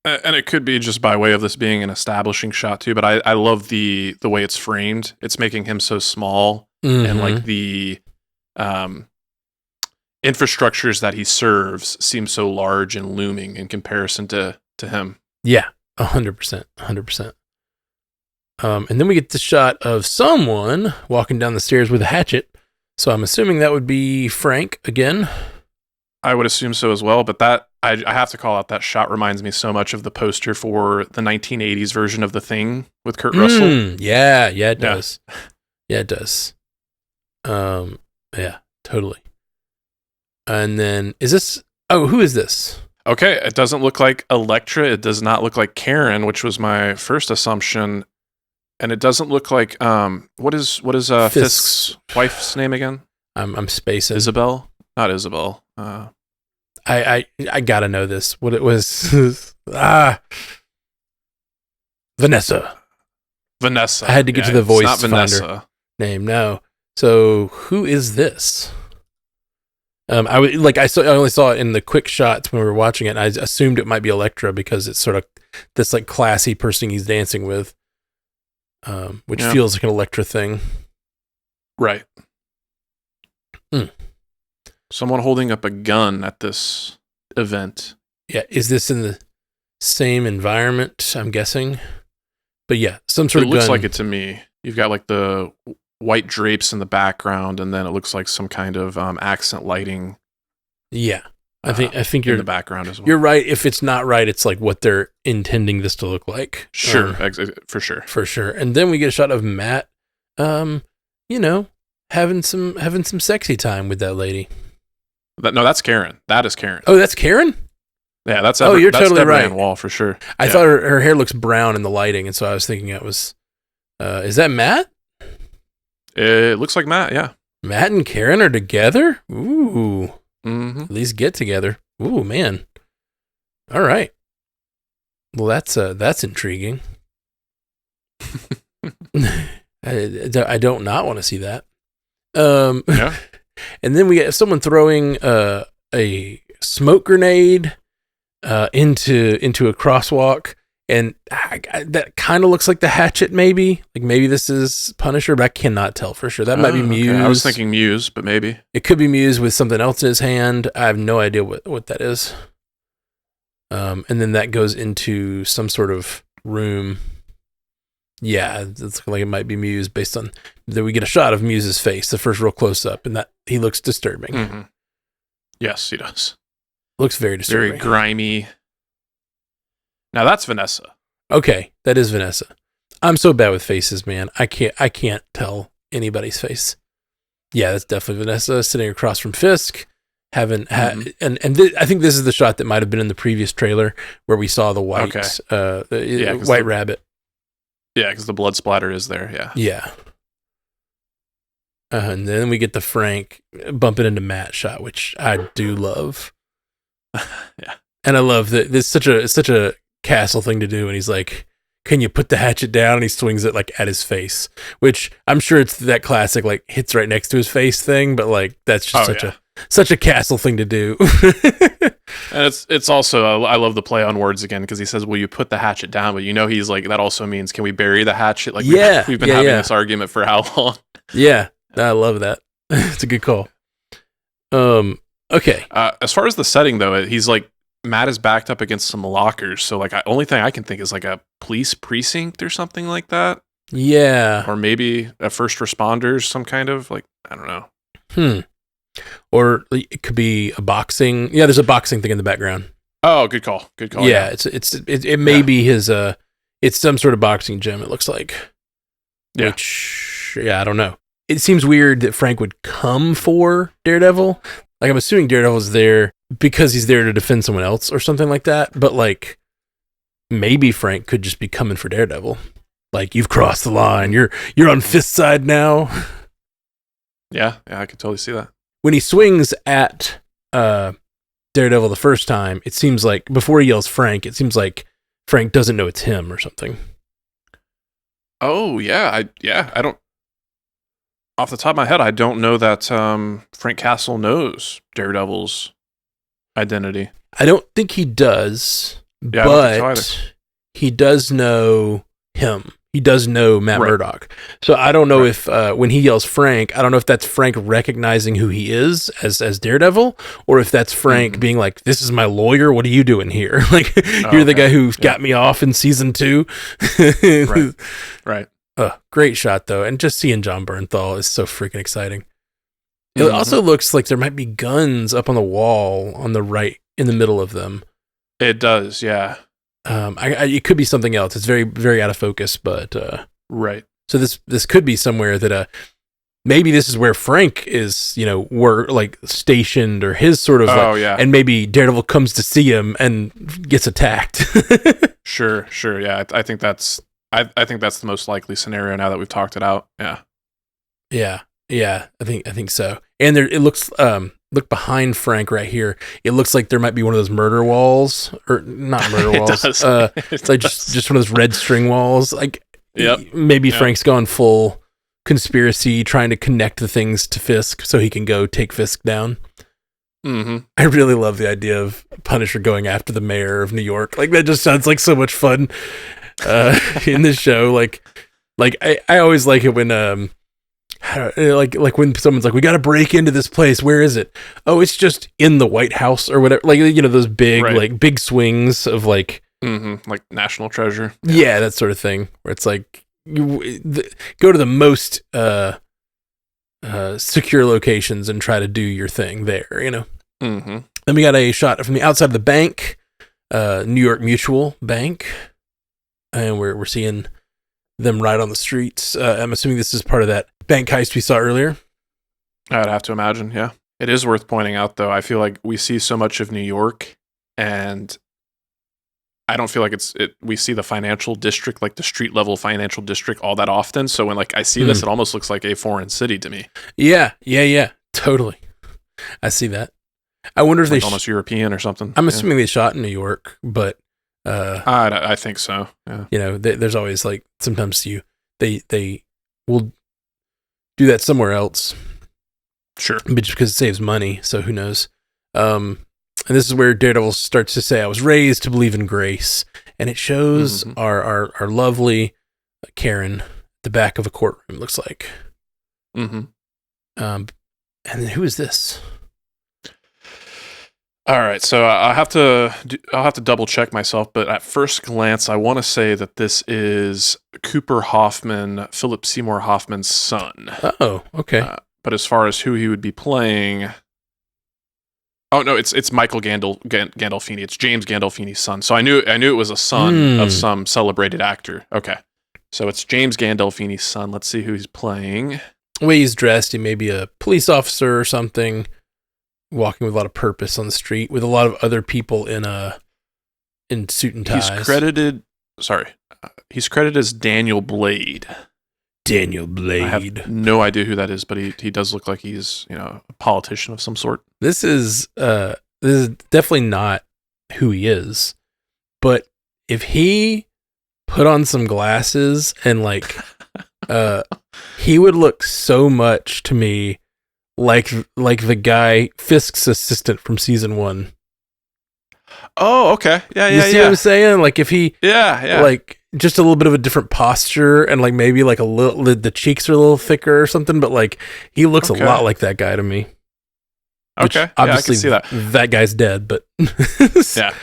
And it could be just by way of this being an establishing shot too, but I love the way it's framed. It's making him so small, and like the infrastructures that he serves seem so large and looming in comparison to him.
Yeah, 100%. And then we get the shot of someone walking down the stairs with a hatchet. So I'm assuming that would be Frank again.
I would assume so as well, but that I have to call out that shot reminds me so much of the poster for the 1980s version of The Thing with Kurt Russell.
Yeah, it does. Yeah, it does. Yeah, totally. And then is this? Oh, who is this?
Okay, it doesn't look like Elektra. It does not look like Karen, which was my first assumption, and it doesn't look like what is Fisk's wife's name again?
I'm spacing.
Isabel, not Isabel.
I gotta know this. What it was? Vanessa. I had to get to the voice
not
finder name. No. So who is this? I only saw it in the quick shots when we were watching it, and I assumed it might be Elektra because it's sort of this like classy person he's dancing with, which feels like an Elektra thing.
Right. Someone holding up a gun at this event.
Yeah, is this in the same environment, I'm guessing? But yeah, some sort of gun.
It looks like it to me. You've got like the white drapes in the background, and then it looks like some kind of accent lighting.
Yeah, I think you're
in the background as well.
You're right. If it's not right, it's like what they're intending this to look like.
Sure, for sure.
And then we get a shot of Matt, having some sexy time with that lady.
No, that's Karen. That is Karen.
Oh, that's Karen?
Yeah, that's
you're
that's
totally right.
Ann Wall for sure.
I thought her hair looks brown in the lighting, and so I was thinking it was. Is that Matt?
It looks like Matt. Yeah.
Matt and Karen are together. Ooh.
Mm-hmm.
At least get together. Ooh, man. All right. Well, that's intriguing. I don't not want to see that.
Yeah.
And then we get someone throwing a smoke grenade into a crosswalk, and that kind of looks like the hatchet. Maybe this is Punisher, but I cannot tell for sure. That might be Muse.
Okay. I was thinking Muse, but maybe
it could be Muse with something else in his hand. I have no idea what that is. And then that goes into some sort of room. Yeah, it's like it might be Muse based on that. We get a shot of Muse's face, the first real close up, and that he looks disturbing.
Mm-hmm. Yes, he does.
Looks very disturbing.
Very grimy. Now that's Vanessa.
Okay, that is Vanessa. I'm so bad with faces, man. I can't tell anybody's face. Yeah, that's definitely Vanessa sitting across from Fisk. I think this is the shot that might have been in the previous trailer where we saw the white white rabbit.
Yeah, because the blood splatter is there. Yeah.
Yeah. And then we get the Frank bumping into Matt shot, which I do love.
Yeah.
And I love that it's such a Castle thing to do. And he's like, "Can you put the hatchet down?" And he swings it like at his face, which I'm sure it's that classic like hits right next to his face thing. But like that's just such a Castle thing to do.
And it's also I love the play on words again because he says, "Will you put the hatchet down?" But he's like that also means can we bury the hatchet? Like we've been having this argument for how long?
Yeah, I love that. It's a good call. Okay.
As far as the setting though, he's like Matt is backed up against some lockers, so like only thing I can think is like a police precinct or something like that.
Yeah.
Or maybe a first responders, some kind of like I don't know.
Or it could be a boxing. Yeah, there's a boxing thing in the background.
Oh, good call.
Yeah, it may be his. It's some sort of boxing gym. It looks like.
Yeah.
Which, I don't know. It seems weird that Frank would come for Daredevil. Like I'm assuming Daredevil's there because he's there to defend someone else or something like that. But like, maybe Frank could just be coming for Daredevil. Like you've crossed the line. You're on Fist's side now.
Yeah, I could totally see that.
When he swings at Daredevil the first time, it seems like before he yells Frank, it seems like Frank doesn't know it's him or something.
Oh yeah, I don't. Off the top of my head, I don't know that Frank Castle knows Daredevil's identity.
I don't think he does, but he does know him. He does know Matt
Right.
Murdock. So I don't know if when he yells Frank, I don't know if that's Frank recognizing who he is as Daredevil, or if that's Frank being like, "This is my lawyer. What are you doing here? Like, you're the guy who got me off in season 2."
Right.
Great shot though, and just seeing John Bernthal is so freaking exciting. It also looks like there might be guns up on the wall on the right in the middle of them.
It does, yeah.
It could be something else. It's very, very out of focus, but
right.
So this could be somewhere that maybe this is where Frank is, were like stationed, or his sort of and maybe Daredevil comes to see him and gets attacked.
Sure, yeah. I think that's the most likely scenario now that we've talked it out. Yeah.
Yeah, I think so. And it looks look behind Frank right here. It looks like there might be one of those murder walls, or not murder walls. It's like just one of those red string walls. Like, maybe Frank's gone full conspiracy, trying to connect the things to Fisk so he can go take Fisk down. I really love the idea of Punisher going after the mayor of New York. Like, that just sounds like so much fun in this show. Like I always like it when like when someone's like, "We got to break into this place. Where is it?" "Oh, it's just in the White House," or whatever. Like, those big like big swings of like
like National Treasure.
Yeah, that sort of thing, where it's like go to the most secure locations and try to do your thing there. Then we got a shot from the outside of the bank, New York Mutual Bank, and we're seeing them right on the streets. I'm assuming this is part of that bank heist we saw earlier.
I'd have to imagine, yeah. It is worth pointing out, though, I feel like we see so much of New York, and I don't feel like we see the financial district, like the street level financial district, all that often. So when I see this, it almost looks like a foreign city to me.
Yeah, totally. I see that. I wonder if
they almost European or something.
I'm assuming they shot in New York, but
I think so. Yeah.
There's always like sometimes they will do that somewhere else.
Sure.
But just because it saves money, so who knows? And this is where Daredevil starts to say, "I was raised to believe in grace," and it shows our lovely Karen at the back of a courtroom. Looks like. And then who is this?
All right, so I'll have to double check myself, but at first glance, I want to say that this is Cooper Hoffman, Philip Seymour Hoffman's son.
Oh, okay.
But as far as who he would be playing, oh no, it's Michael Gandolfini. It's James Gandolfini's son. So I knew it was a son of some celebrated actor. Okay, so it's James Gandolfini's son. Let's see who he's playing.
The way he's dressed, he may be a police officer or something, walking with a lot of purpose on the street with a lot of other people in suit and ties.
He's credited as Daniel Blade.
Daniel Blade.
I have no idea who that is, but he does look like he's a politician of some sort.
This is definitely not who he is, but if he put on some glasses and he would look so much to me like the guy Fisk's assistant from season 1.
Oh, okay. Yeah.
You see what I'm saying? Like if he, like just a little bit of a different posture and like maybe like the cheeks are a little thicker or something, but like he looks a lot like that guy to me.
Okay.
Obviously,
I can see
that guy's dead, but
yeah.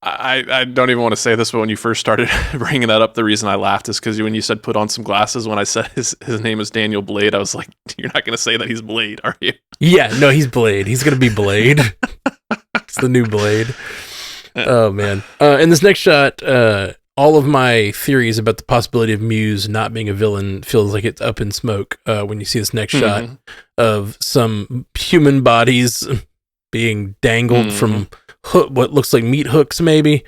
I don't even want to say this, but when you first started bringing that up, the reason I laughed is because when you said put on some glasses, when I said his name is Daniel Blade, I was like, you're not going to say that he's Blade, are you?
Yeah, no, he's Blade. He's going to be Blade. It's the new Blade. Oh, man. In this next shot, all of my theories about the possibility of Muse not being a villain feels like it's up in smoke when you see this next shot of some human bodies being dangled from what looks like meat hooks, maybe.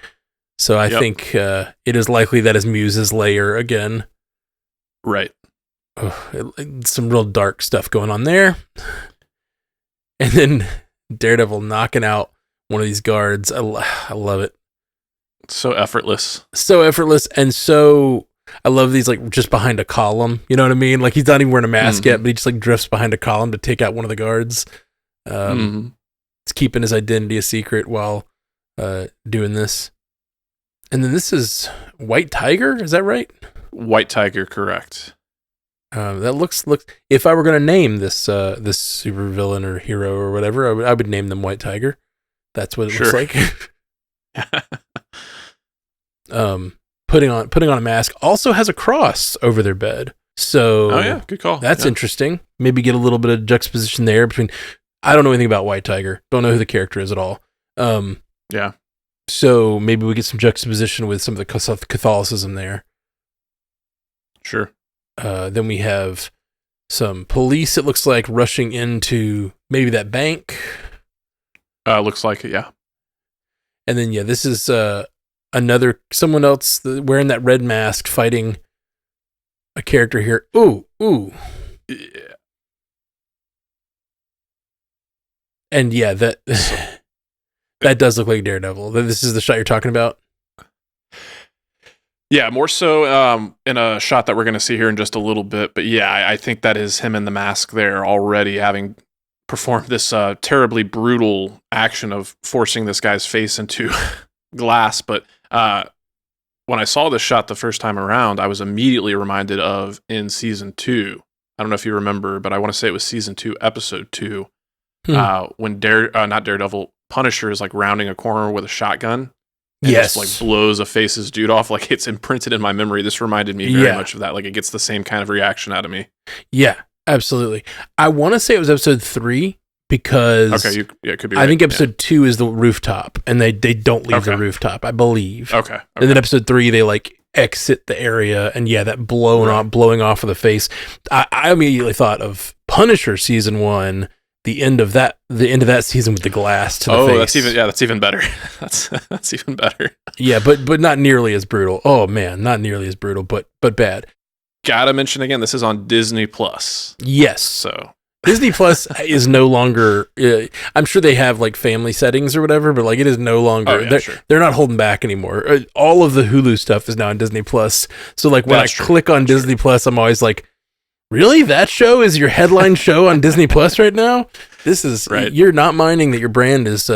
So I think it is likely that is Muse's lair again.
Right.
Some real dark stuff going on there. And then Daredevil knocking out one of these guards. I love it.
So effortless.
And so I love these like just behind a column. You know what I mean? Like he's not even wearing a mask yet, but he just like drifts behind a column to take out one of the guards. It's keeping his identity a secret while doing this. And then this is White Tiger, is that right?
White Tiger, correct.
That looks. If I were going to name this super villain or hero or whatever, I would name them White Tiger. That's what it looks like. Putting on a mask, also has a cross over their bed. So,
oh yeah, good call.
That's interesting. Maybe get a little bit of juxtaposition there between. I don't know anything about White Tiger. Don't know who the character is at all.
Yeah.
So maybe we get some juxtaposition with some of the Catholicism there.
Sure.
Then we have some police, it looks like, rushing into maybe that bank.
Looks like it, yeah.
And then, this is someone else wearing that red mask fighting a character here. Ooh.
Yeah.
And that that does look like Daredevil. This is the shot you're talking about?
Yeah, more so in a shot that we're going to see here in just a little bit. But yeah, I think that is him in the mask there already, having performed this terribly brutal action of forcing this guy's face into glass. But when I saw this shot the first time around, I was immediately reminded of in season 2. I don't know if you remember, but I want to say it was season 2, episode 2, when not Daredevil, Punisher is like rounding a corner with a shotgun. And just like blows a face's dude off. Like, it's imprinted in my memory. This reminded me very much of that. Like, it gets the same kind of reaction out of me.
Yeah, absolutely. I want to say it was episode 3 because
it could be right.
I think episode 2 is the rooftop, and they don't leave the rooftop, I believe.
Okay.
And then episode 3 they like exit the area, and that blowing off of the face. I immediately thought of Punisher season 1. The end of that season with the glass to the face.
That's even better. That's even better.
Yeah, but not nearly as brutal. Oh man, not nearly as brutal, but bad.
Gotta mention again, this is on Disney Plus.
Yes.
So
Disney Plus is no longer. I'm sure they have like family settings or whatever, but like it is no longer. They're not holding back anymore. All of the Hulu stuff is now on Disney Plus. So like when I click on Disney Plus, I'm always like, really? That show is your headline show on Disney Plus right now? This is right. You're not minding that your brand is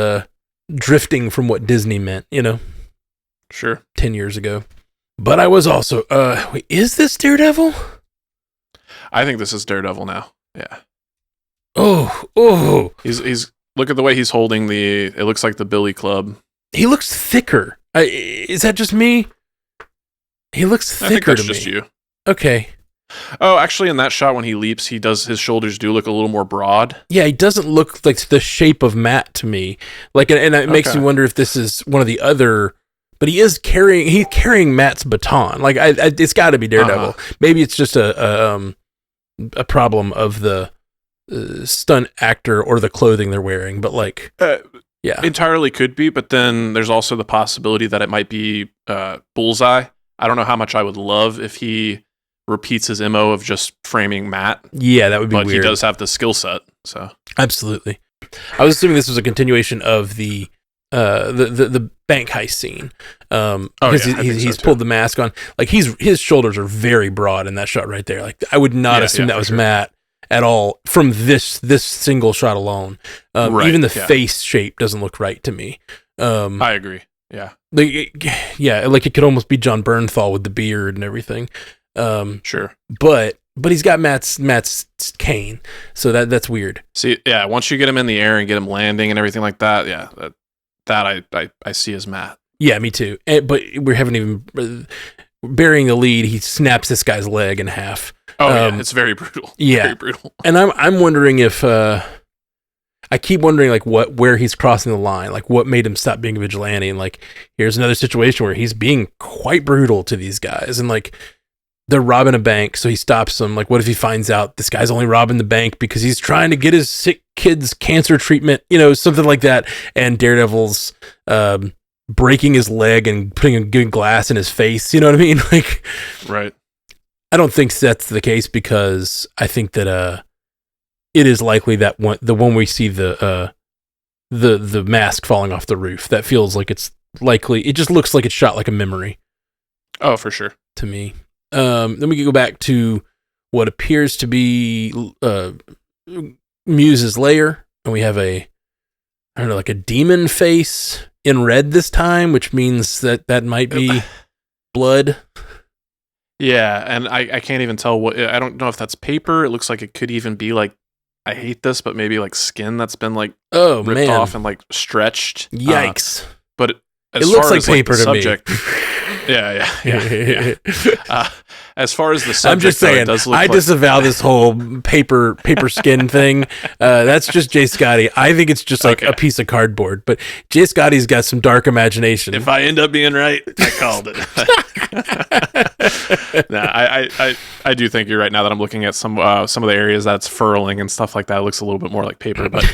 drifting from what Disney meant,
Sure.
10 years ago. But I was also wait, is this Daredevil?
I think this is Daredevil now. Yeah.
Oh.
He's look at the way he's holding it looks like the Billy Club.
He looks thicker. Is that just me? He looks thicker
I think that's
to
just
me.
You.
Okay.
Oh, actually, in that shot when he leaps, his shoulders do look a little more broad.
Yeah, he doesn't look like the shape of Matt to me. Like, and it makes me wonder if this is one of the other. But he's carrying Matt's baton. Like, it's got to be Daredevil. Maybe it's just a problem of the stunt actor or the clothing they're wearing. But like,
entirely could be. But then there's also the possibility that it might be Bullseye. I don't know how much I would love if he repeats his MO of just framing Matt.
Yeah, that would be weird.
But he does have the skill set, so.
Absolutely. I was assuming this was a continuation of the bank heist scene. He's pulled the mask on. Like his shoulders are very broad in that shot right there. Like I would not assume that was Matt at all from this single shot alone. Even the face shape doesn't look right to me.
I agree. Yeah.
Like it could almost be John Bernthal with the beard and everything.
Sure.
But he's got Matt's cane, so that's weird.
See, yeah, once you get him in the air and get him landing and everything like that, that I see as Matt.
Yeah, me too. But we haven't even burying the lead. He snaps this guy's leg in half.
It's very brutal.
Yeah,
very brutal.
And I'm wondering if I keep wondering like where he's crossing the line, like what made him stop being a vigilante, and like here's another situation where he's being quite brutal to these guys, and like. They're robbing a bank, so he stops them. Like, what if he finds out this guy's only robbing the bank because he's trying to get his sick kid's cancer treatment, something like that. And Daredevil's breaking his leg and putting a good glass in his face. You know what I mean? Like,
right.
I don't think that's the case because I think that it is likely that the one we see the mask falling off the roof. That feels like it's likely. It just looks like it's shot like a memory.
Oh, for sure.
To me. Then we can go back to what appears to be Muse's lair, and we have a demon face in red this time, which means that might be blood.
Yeah, and I can't even tell what. I don't know if that's paper. It looks like it could even be like, I hate this, but maybe like skin that's been like
Oh
ripped
man,
off and like stretched.
yikes!
But
It
as
looks
far
like
as
paper
the
to
subject,
me.
yeah. As far as the subject,
I'm just
though,
saying,
it does look
I
like,
disavow this whole paper skin thing. That's just Jay Scotty. I think it's just like
Okay.
a piece of cardboard. But Jay Scotty's got some dark imagination.
If I end up being right, I called it. I do think you're right. Now that I'm looking at some of the areas that's furling and stuff like that, it looks a little bit more like paper. But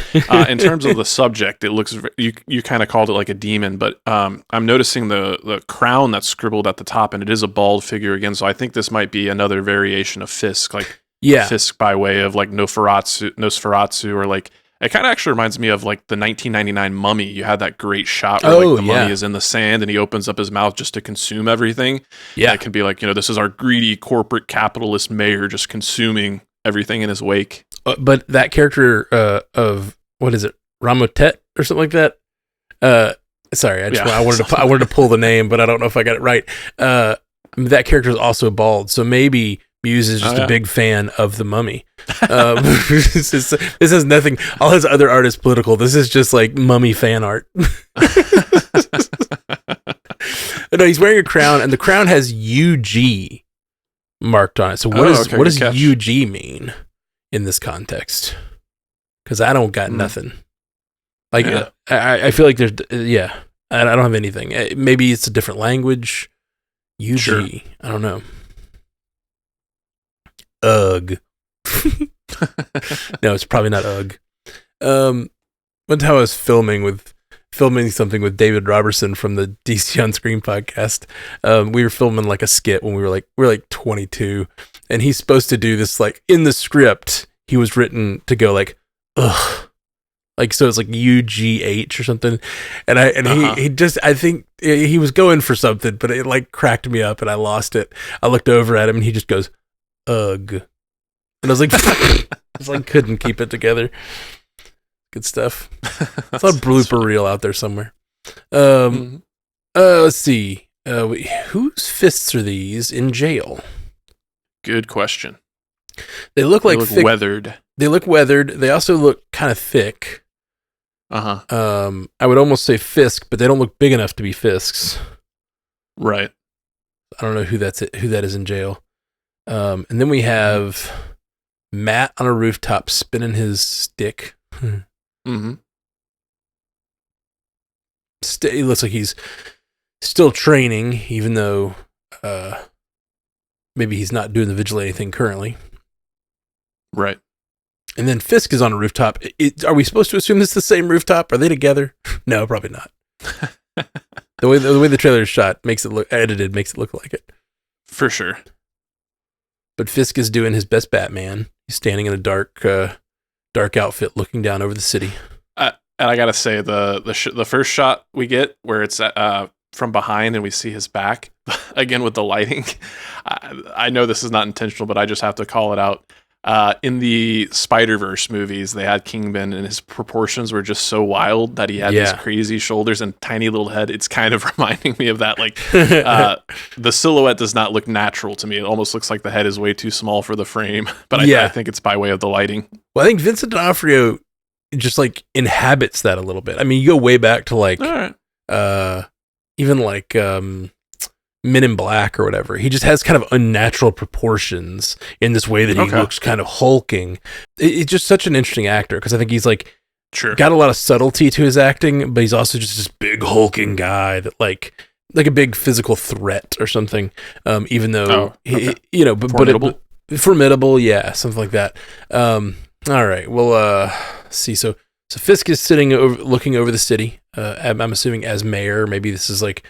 in terms of the subject, it looks you kind of called it like a demon. But I'm noticing the crown that's scribbled at the top, and it is a bald figure again. So I think this might be another variation of Fisk, like Fisk by way of like Nosferatu, or like. It kind of actually reminds me of like the 1999 Mummy. You had that great shot where like the mummy is in the sand and he opens up his mouth just to consume everything. Yeah. And it can be like, this is our greedy corporate capitalist mayor just consuming everything in his wake.
But that character of, what is it, Ramotet or something like that? Sorry, I wanted to pull the name, but I don't know if I got it right. That character is also bald, so maybe Muse is just a big fan of the Mummy. This has nothing. All his other art is political. This is just like Mummy fan art. No, he's wearing a crown, and the crown has UG marked on it. So what does UG mean in this context? Because I don't got nothing. Like I feel like there's I don't have anything. Maybe it's a different language. UG. Sure. I don't know. Ugh. No, it's probably not ugh. One time I was filming something with David Robertson from the DC on Screen podcast. We were filming like a skit when we were like 22, and he's supposed to do this, like in the script he was written to go like ugh, like, so it's like UGH or something, and he just, I think he was going for something, but it like cracked me up and I lost it. I looked over at him and he just goes ugh, and I was like couldn't keep it together. Good stuff. It's a blooper reel out there somewhere. Let's see. Whose fists are these in jail?
Good question.
They look
weathered.
They look weathered. They also look kind of thick. I would almost say Fisk, but they don't look big enough to be Fisks.
Right.
I don't know who that is in jail. And then we have Matt on a rooftop spinning his stick.
Mm-hmm.
It looks like he's still training, even though maybe he's not doing the vigilante thing currently.
Right.
And then Fisk is on a rooftop. Are we supposed to assume this is the same rooftop? Are they together? No, probably not. The way the trailer is shot makes it look like it.
For sure.
But Fisk is doing his best Batman. He's standing in a dark outfit looking down over the city.
And I gotta say, the first shot we get where it's from behind and we see his back, again with the lighting, I know this is not intentional, but I just have to call it out. In the Spider-Verse movies, they had Kingpin, and his proportions were just so wild that he had these crazy shoulders and tiny little head. It's kind of reminding me of that. Like, the silhouette does not look natural to me. It almost looks like the head is way too small for the frame. But I think it's by way of the lighting.
Well, I think Vincent D'Onofrio just like inhabits that a little bit. I mean, you go way back to like, even like Men in Black or whatever. He just has kind of unnatural proportions in this way that he looks kind of hulking. It's just such an interesting actor because I think he's like got a lot of subtlety to his acting, but he's also just this big hulking guy that like a big physical threat or something. Even though
formidable.
but formidable, yeah, something like that. All right, well, see. So Fisk is looking over the city. I'm assuming as mayor. Maybe this is like.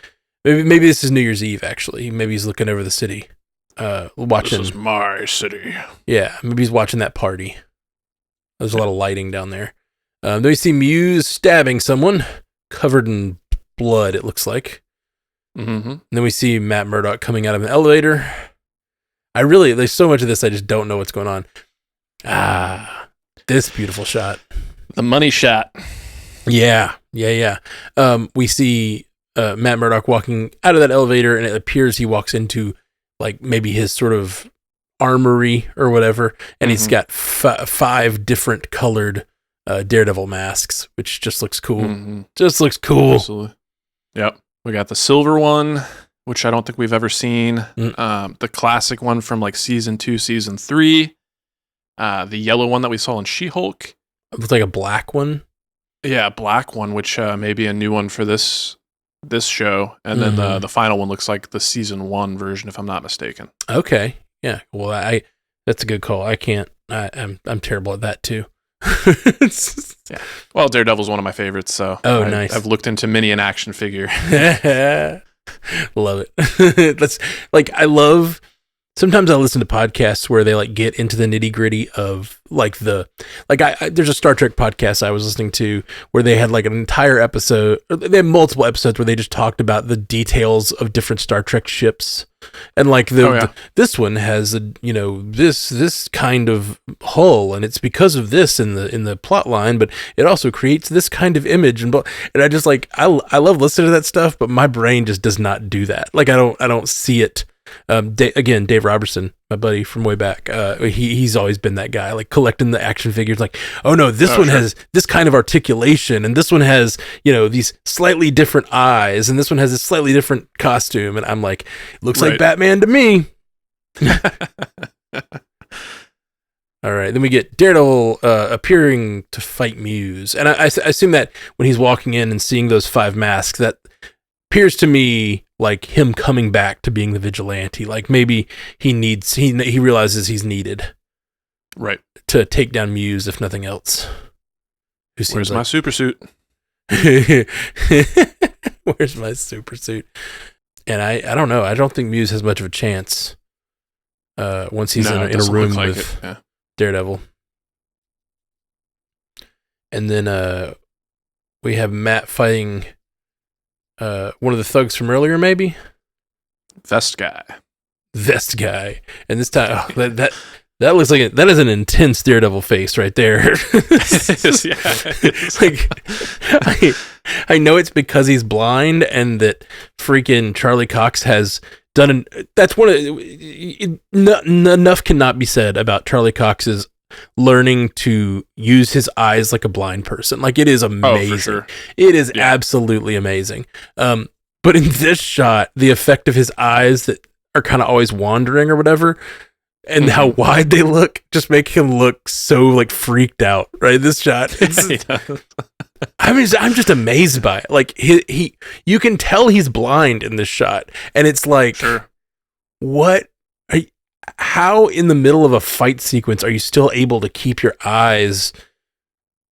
Maybe this is New Year's Eve, actually. Maybe he's looking over the city, watching.
This is my city.
Yeah, maybe he's watching that party. There's a lot of lighting down there. Then we see Muse stabbing someone, covered in blood, it looks like.
Mm-hmm.
And then we see Matt Murdock coming out of an elevator. There's so much of this, I just don't know what's going on. This beautiful shot.
The money shot.
Yeah. We see Matt Murdock walking out of that elevator, and it appears he walks into like maybe his sort of armory or whatever, and he's got 5 different colored Daredevil masks, which just looks cool. Just looks cool.
Absolutely. Yep. We got the silver one, which I don't think we've ever seen. The classic one from like season 2, season 3. The yellow one that we saw in She-Hulk.
It was like a black one.
Yeah, black one, which may be a new one for this show. And then the final one looks like the season 1 version, if I'm not mistaken.
Okay. Yeah. Well, that's a good call. I'm terrible at that too.
Yeah. Well, Daredevil's one of my favorites, so
nice.
I've looked into mini an action figure.
Love it. That's like, I love, sometimes I listen to podcasts where they like get into the nitty gritty of like there's a Star Trek podcast I was listening to where they had like an entire episode, they had multiple episodes where they just talked about the details of different Star Trek ships. And like this one has this kind of hull, and it's because of this in the plot line, but it also creates this kind of image, and I just like I love listening to that stuff, but my brain just does not do that. Like I don't see it. Dave Robertson, my buddy from way back, he's always been that guy, like collecting the action figures, like, oh no, this one has this kind of articulation, and this one has, these slightly different eyes, and this one has a slightly different costume, and I'm like, looks like Batman to me. All right, then we get Daredevil appearing to fight Muse, and I assume that when he's walking in and seeing those 5 masks, that appears to me like him coming back to being the vigilante. Like maybe he realizes he's needed,
right,
to take down Muse if nothing else.
Where's my super suit?
Where's my super suit? And I don't know. I don't think Muse has much of a chance once he's in a room with Daredevil. And then we have Matt fighting one of the thugs from earlier, maybe?
Vest guy.
And this time, that looks like that is an intense Daredevil face right there. Like, I know it's because he's blind, and that freaking Charlie Cox has done that's one of enough cannot be said about Charlie Cox's learning to use his eyes like a blind person. Like, it is amazing.
For sure.
It is absolutely amazing. But in this shot, the effect of his eyes that are kind of always wandering or whatever, and how wide they look, just make him look so like freaked out. Right, this shot. I'm just amazed by it. Like he you can tell he's blind in this shot, and it's like, what? How in the middle of a fight sequence are you still able to keep your eyes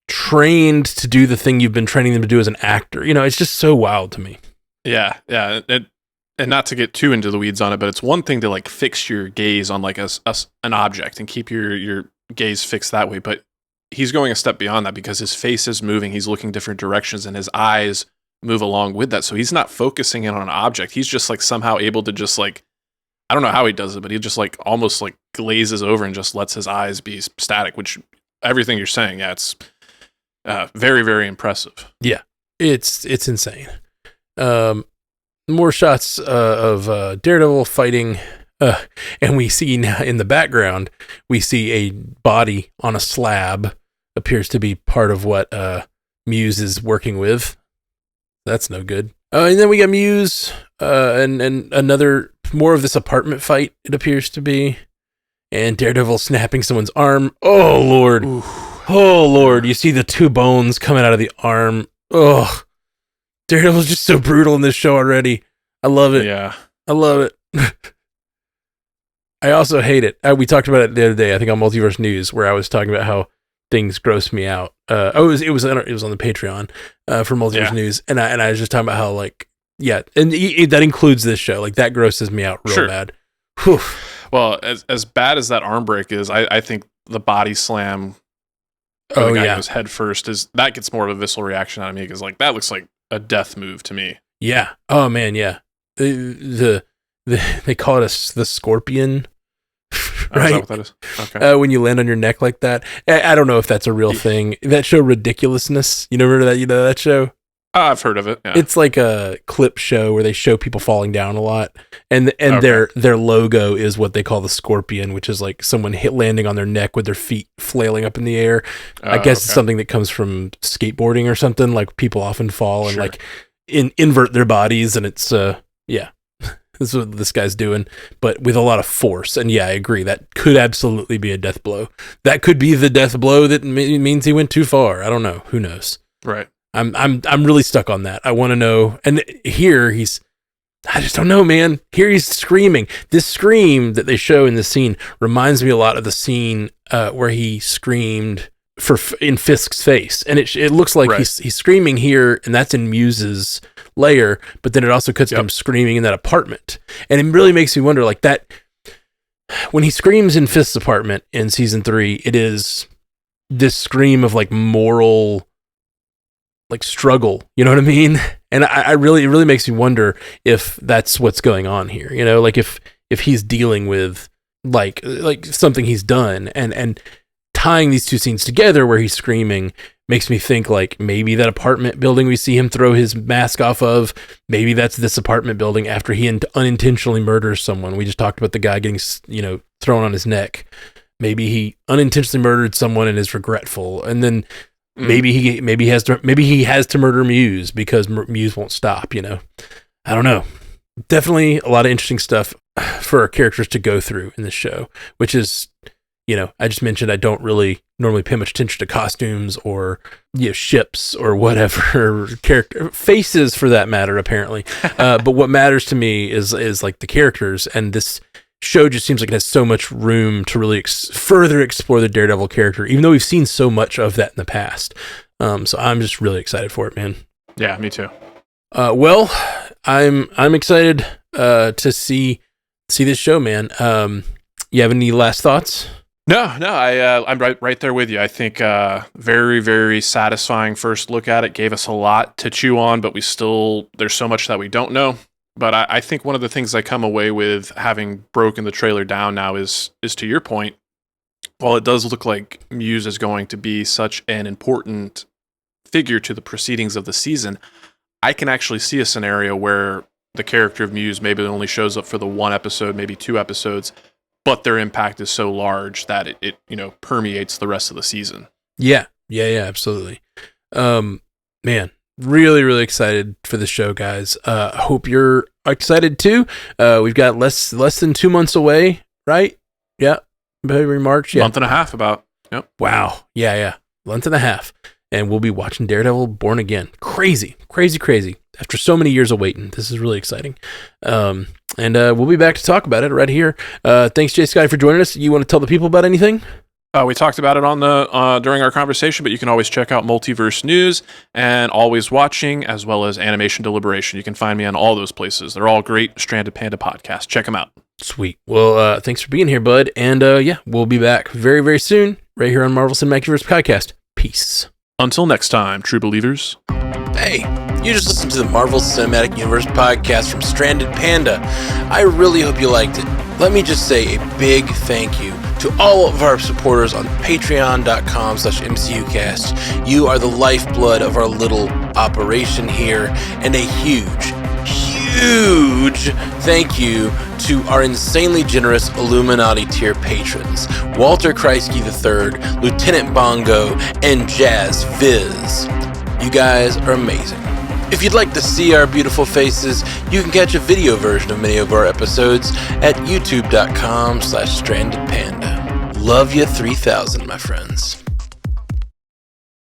trained to do the thing you've been training them to do as an actor? It's just so wild to me.
Yeah. And not to get too into the weeds on it, but it's one thing to like fix your gaze on like an object and keep your gaze fixed that way. But he's going a step beyond that because his face is moving. He's looking different directions, and his eyes move along with that. So he's not focusing in on an object. He's just like somehow able to just like, I don't know how he does it, but he just like almost like glazes over and just lets his eyes be static, which everything you're saying, it's very, very impressive.
Yeah, it's insane. More shots of Daredevil fighting, and we see now in the background, we see a body on a slab. Appears to be part of what Muse is working with. That's no good. And then we got Muse, and another, more of this apartment fight, it appears to be. And Daredevil snapping someone's arm. Oh, Lord.
Ooh.
Oh, Lord. You see the 2 bones coming out of the arm. Oh, Daredevil's just so brutal in this show already. I love it.
Yeah.
I love it. I also hate it. We talked about it the other day, I think on Multiverse News, where I was talking about how things gross me out. It was on the Patreon for Multiverse News, and I was just talking about how, like, and that includes this show. Like, that grosses me out real bad. Whew.
Well, as bad as that arm break is, I think the body slam the guy goes head first that gets more of a visceral reaction out of me, because like that looks like a death move to me.
Yeah. Oh man. Yeah. They call it the scorpion. Right?
Is that what that is? Okay.
When you land on your neck like that. I don't know if that's a real thing. That show Ridiculousness. You remember that? You know that show?
I've heard of it. Yeah.
It's like a clip show where they show people falling down a lot, and
Okay.
their logo is what they call the scorpion, which is like someone landing on their neck with their feet flailing up in the air. I guess it's
Okay.
something that comes from skateboarding or something. Like people often fall and
Sure.
like invert their bodies, and it's yeah. This is what this guy's doing, but with a lot of force. And yeah, I agree. That could absolutely be a death blow. That could be the death blow that means he went too far. I don't know. Who knows?
Right.
I'm really stuck on that. I want to know. And here I just don't know, man. Here he's screaming. This scream that they show in the scene reminds me a lot of the scene where he screamed in Fisk's face, and it looks like
Right.
he's screaming here, and that's in Muse's lair. But then it also cuts to him screaming in that apartment, and it really makes me wonder, like that when he screams in Fisk's apartment in season 3, it is this scream of like moral, like struggle, you know what I mean? And it really makes me wonder if that's what's going on here, you know, like if he's dealing with like something he's done, and tying these two scenes together where he's screaming makes me think like maybe that apartment building we see him throw his mask off of, maybe that's this apartment building after he unintentionally murders someone. We just talked about the guy getting, you know, thrown on his neck. Maybe he unintentionally murdered someone and is regretful, and then maybe he has to murder Muse because Muse won't stop, you know. I don't know. Definitely a lot of interesting stuff for our characters to go through in this show, which is, you know, I just mentioned I don't really normally pay much attention to costumes or, you know, ships or whatever, character faces for that matter, apparently. But what matters to me is like the characters, and this show just seems like it has so much room to really further explore the Daredevil character, even though we've seen so much of that in the past. So I'm just really excited for it, man.
Yeah, me too.
Well, I'm excited to see this show, man. You have any last thoughts?
No, I'm right there with you. I think very, very satisfying first look at it. Gave us a lot to chew on, but there's so much that we don't know. But I think one of the things I come away with having broken the trailer down now is to your point, while it does look like Muse is going to be such an important figure to the proceedings of the season, I can actually see a scenario where the character of Muse maybe only shows up for the one episode, maybe 2 episodes, but their impact is so large that it you know, permeates the rest of the season.
Yeah, absolutely. Man, really, really excited for the show, guys. Hope you're excited too. We've got less than 2 months away, right? Yeah, February, March. Yeah,
Month and a half about. Yep.
Wow. Yeah, month and a half, and we'll be watching Daredevil Born Again. Crazy. After so many years of waiting, this is really exciting. And we'll be back to talk about it right here. Thanks, Jay Sky, for joining us. You want to tell the people about anything?
We talked about it on the during our conversation, but you can always check out Multiverse News and Always Watching, as well as Animation Deliberation. You can find me on all those places. They're all great Stranded Panda podcasts. Check them out.
Sweet. Well, thanks for being here, bud. And yeah, we'll be back very, very soon, right here on Marvel Cinematic Universe Podcast. Peace.
Until next time, true believers.
Hey, you just listened to the Marvel Cinematic Universe podcast from Stranded Panda. I really hope you liked it. Let me just say a big thank you to all of our supporters on patreon.com/MCUcast. You are the lifeblood of our little operation here, and a huge thank you to our insanely generous Illuminati tier patrons, Walter Kreisky III, Lieutenant Bongo, and Jazz Viz. You guys are amazing. If you'd like to see our beautiful faces, you can catch a video version of many of our episodes at youtube.com/strandedpanda. Love you 3000, my friends.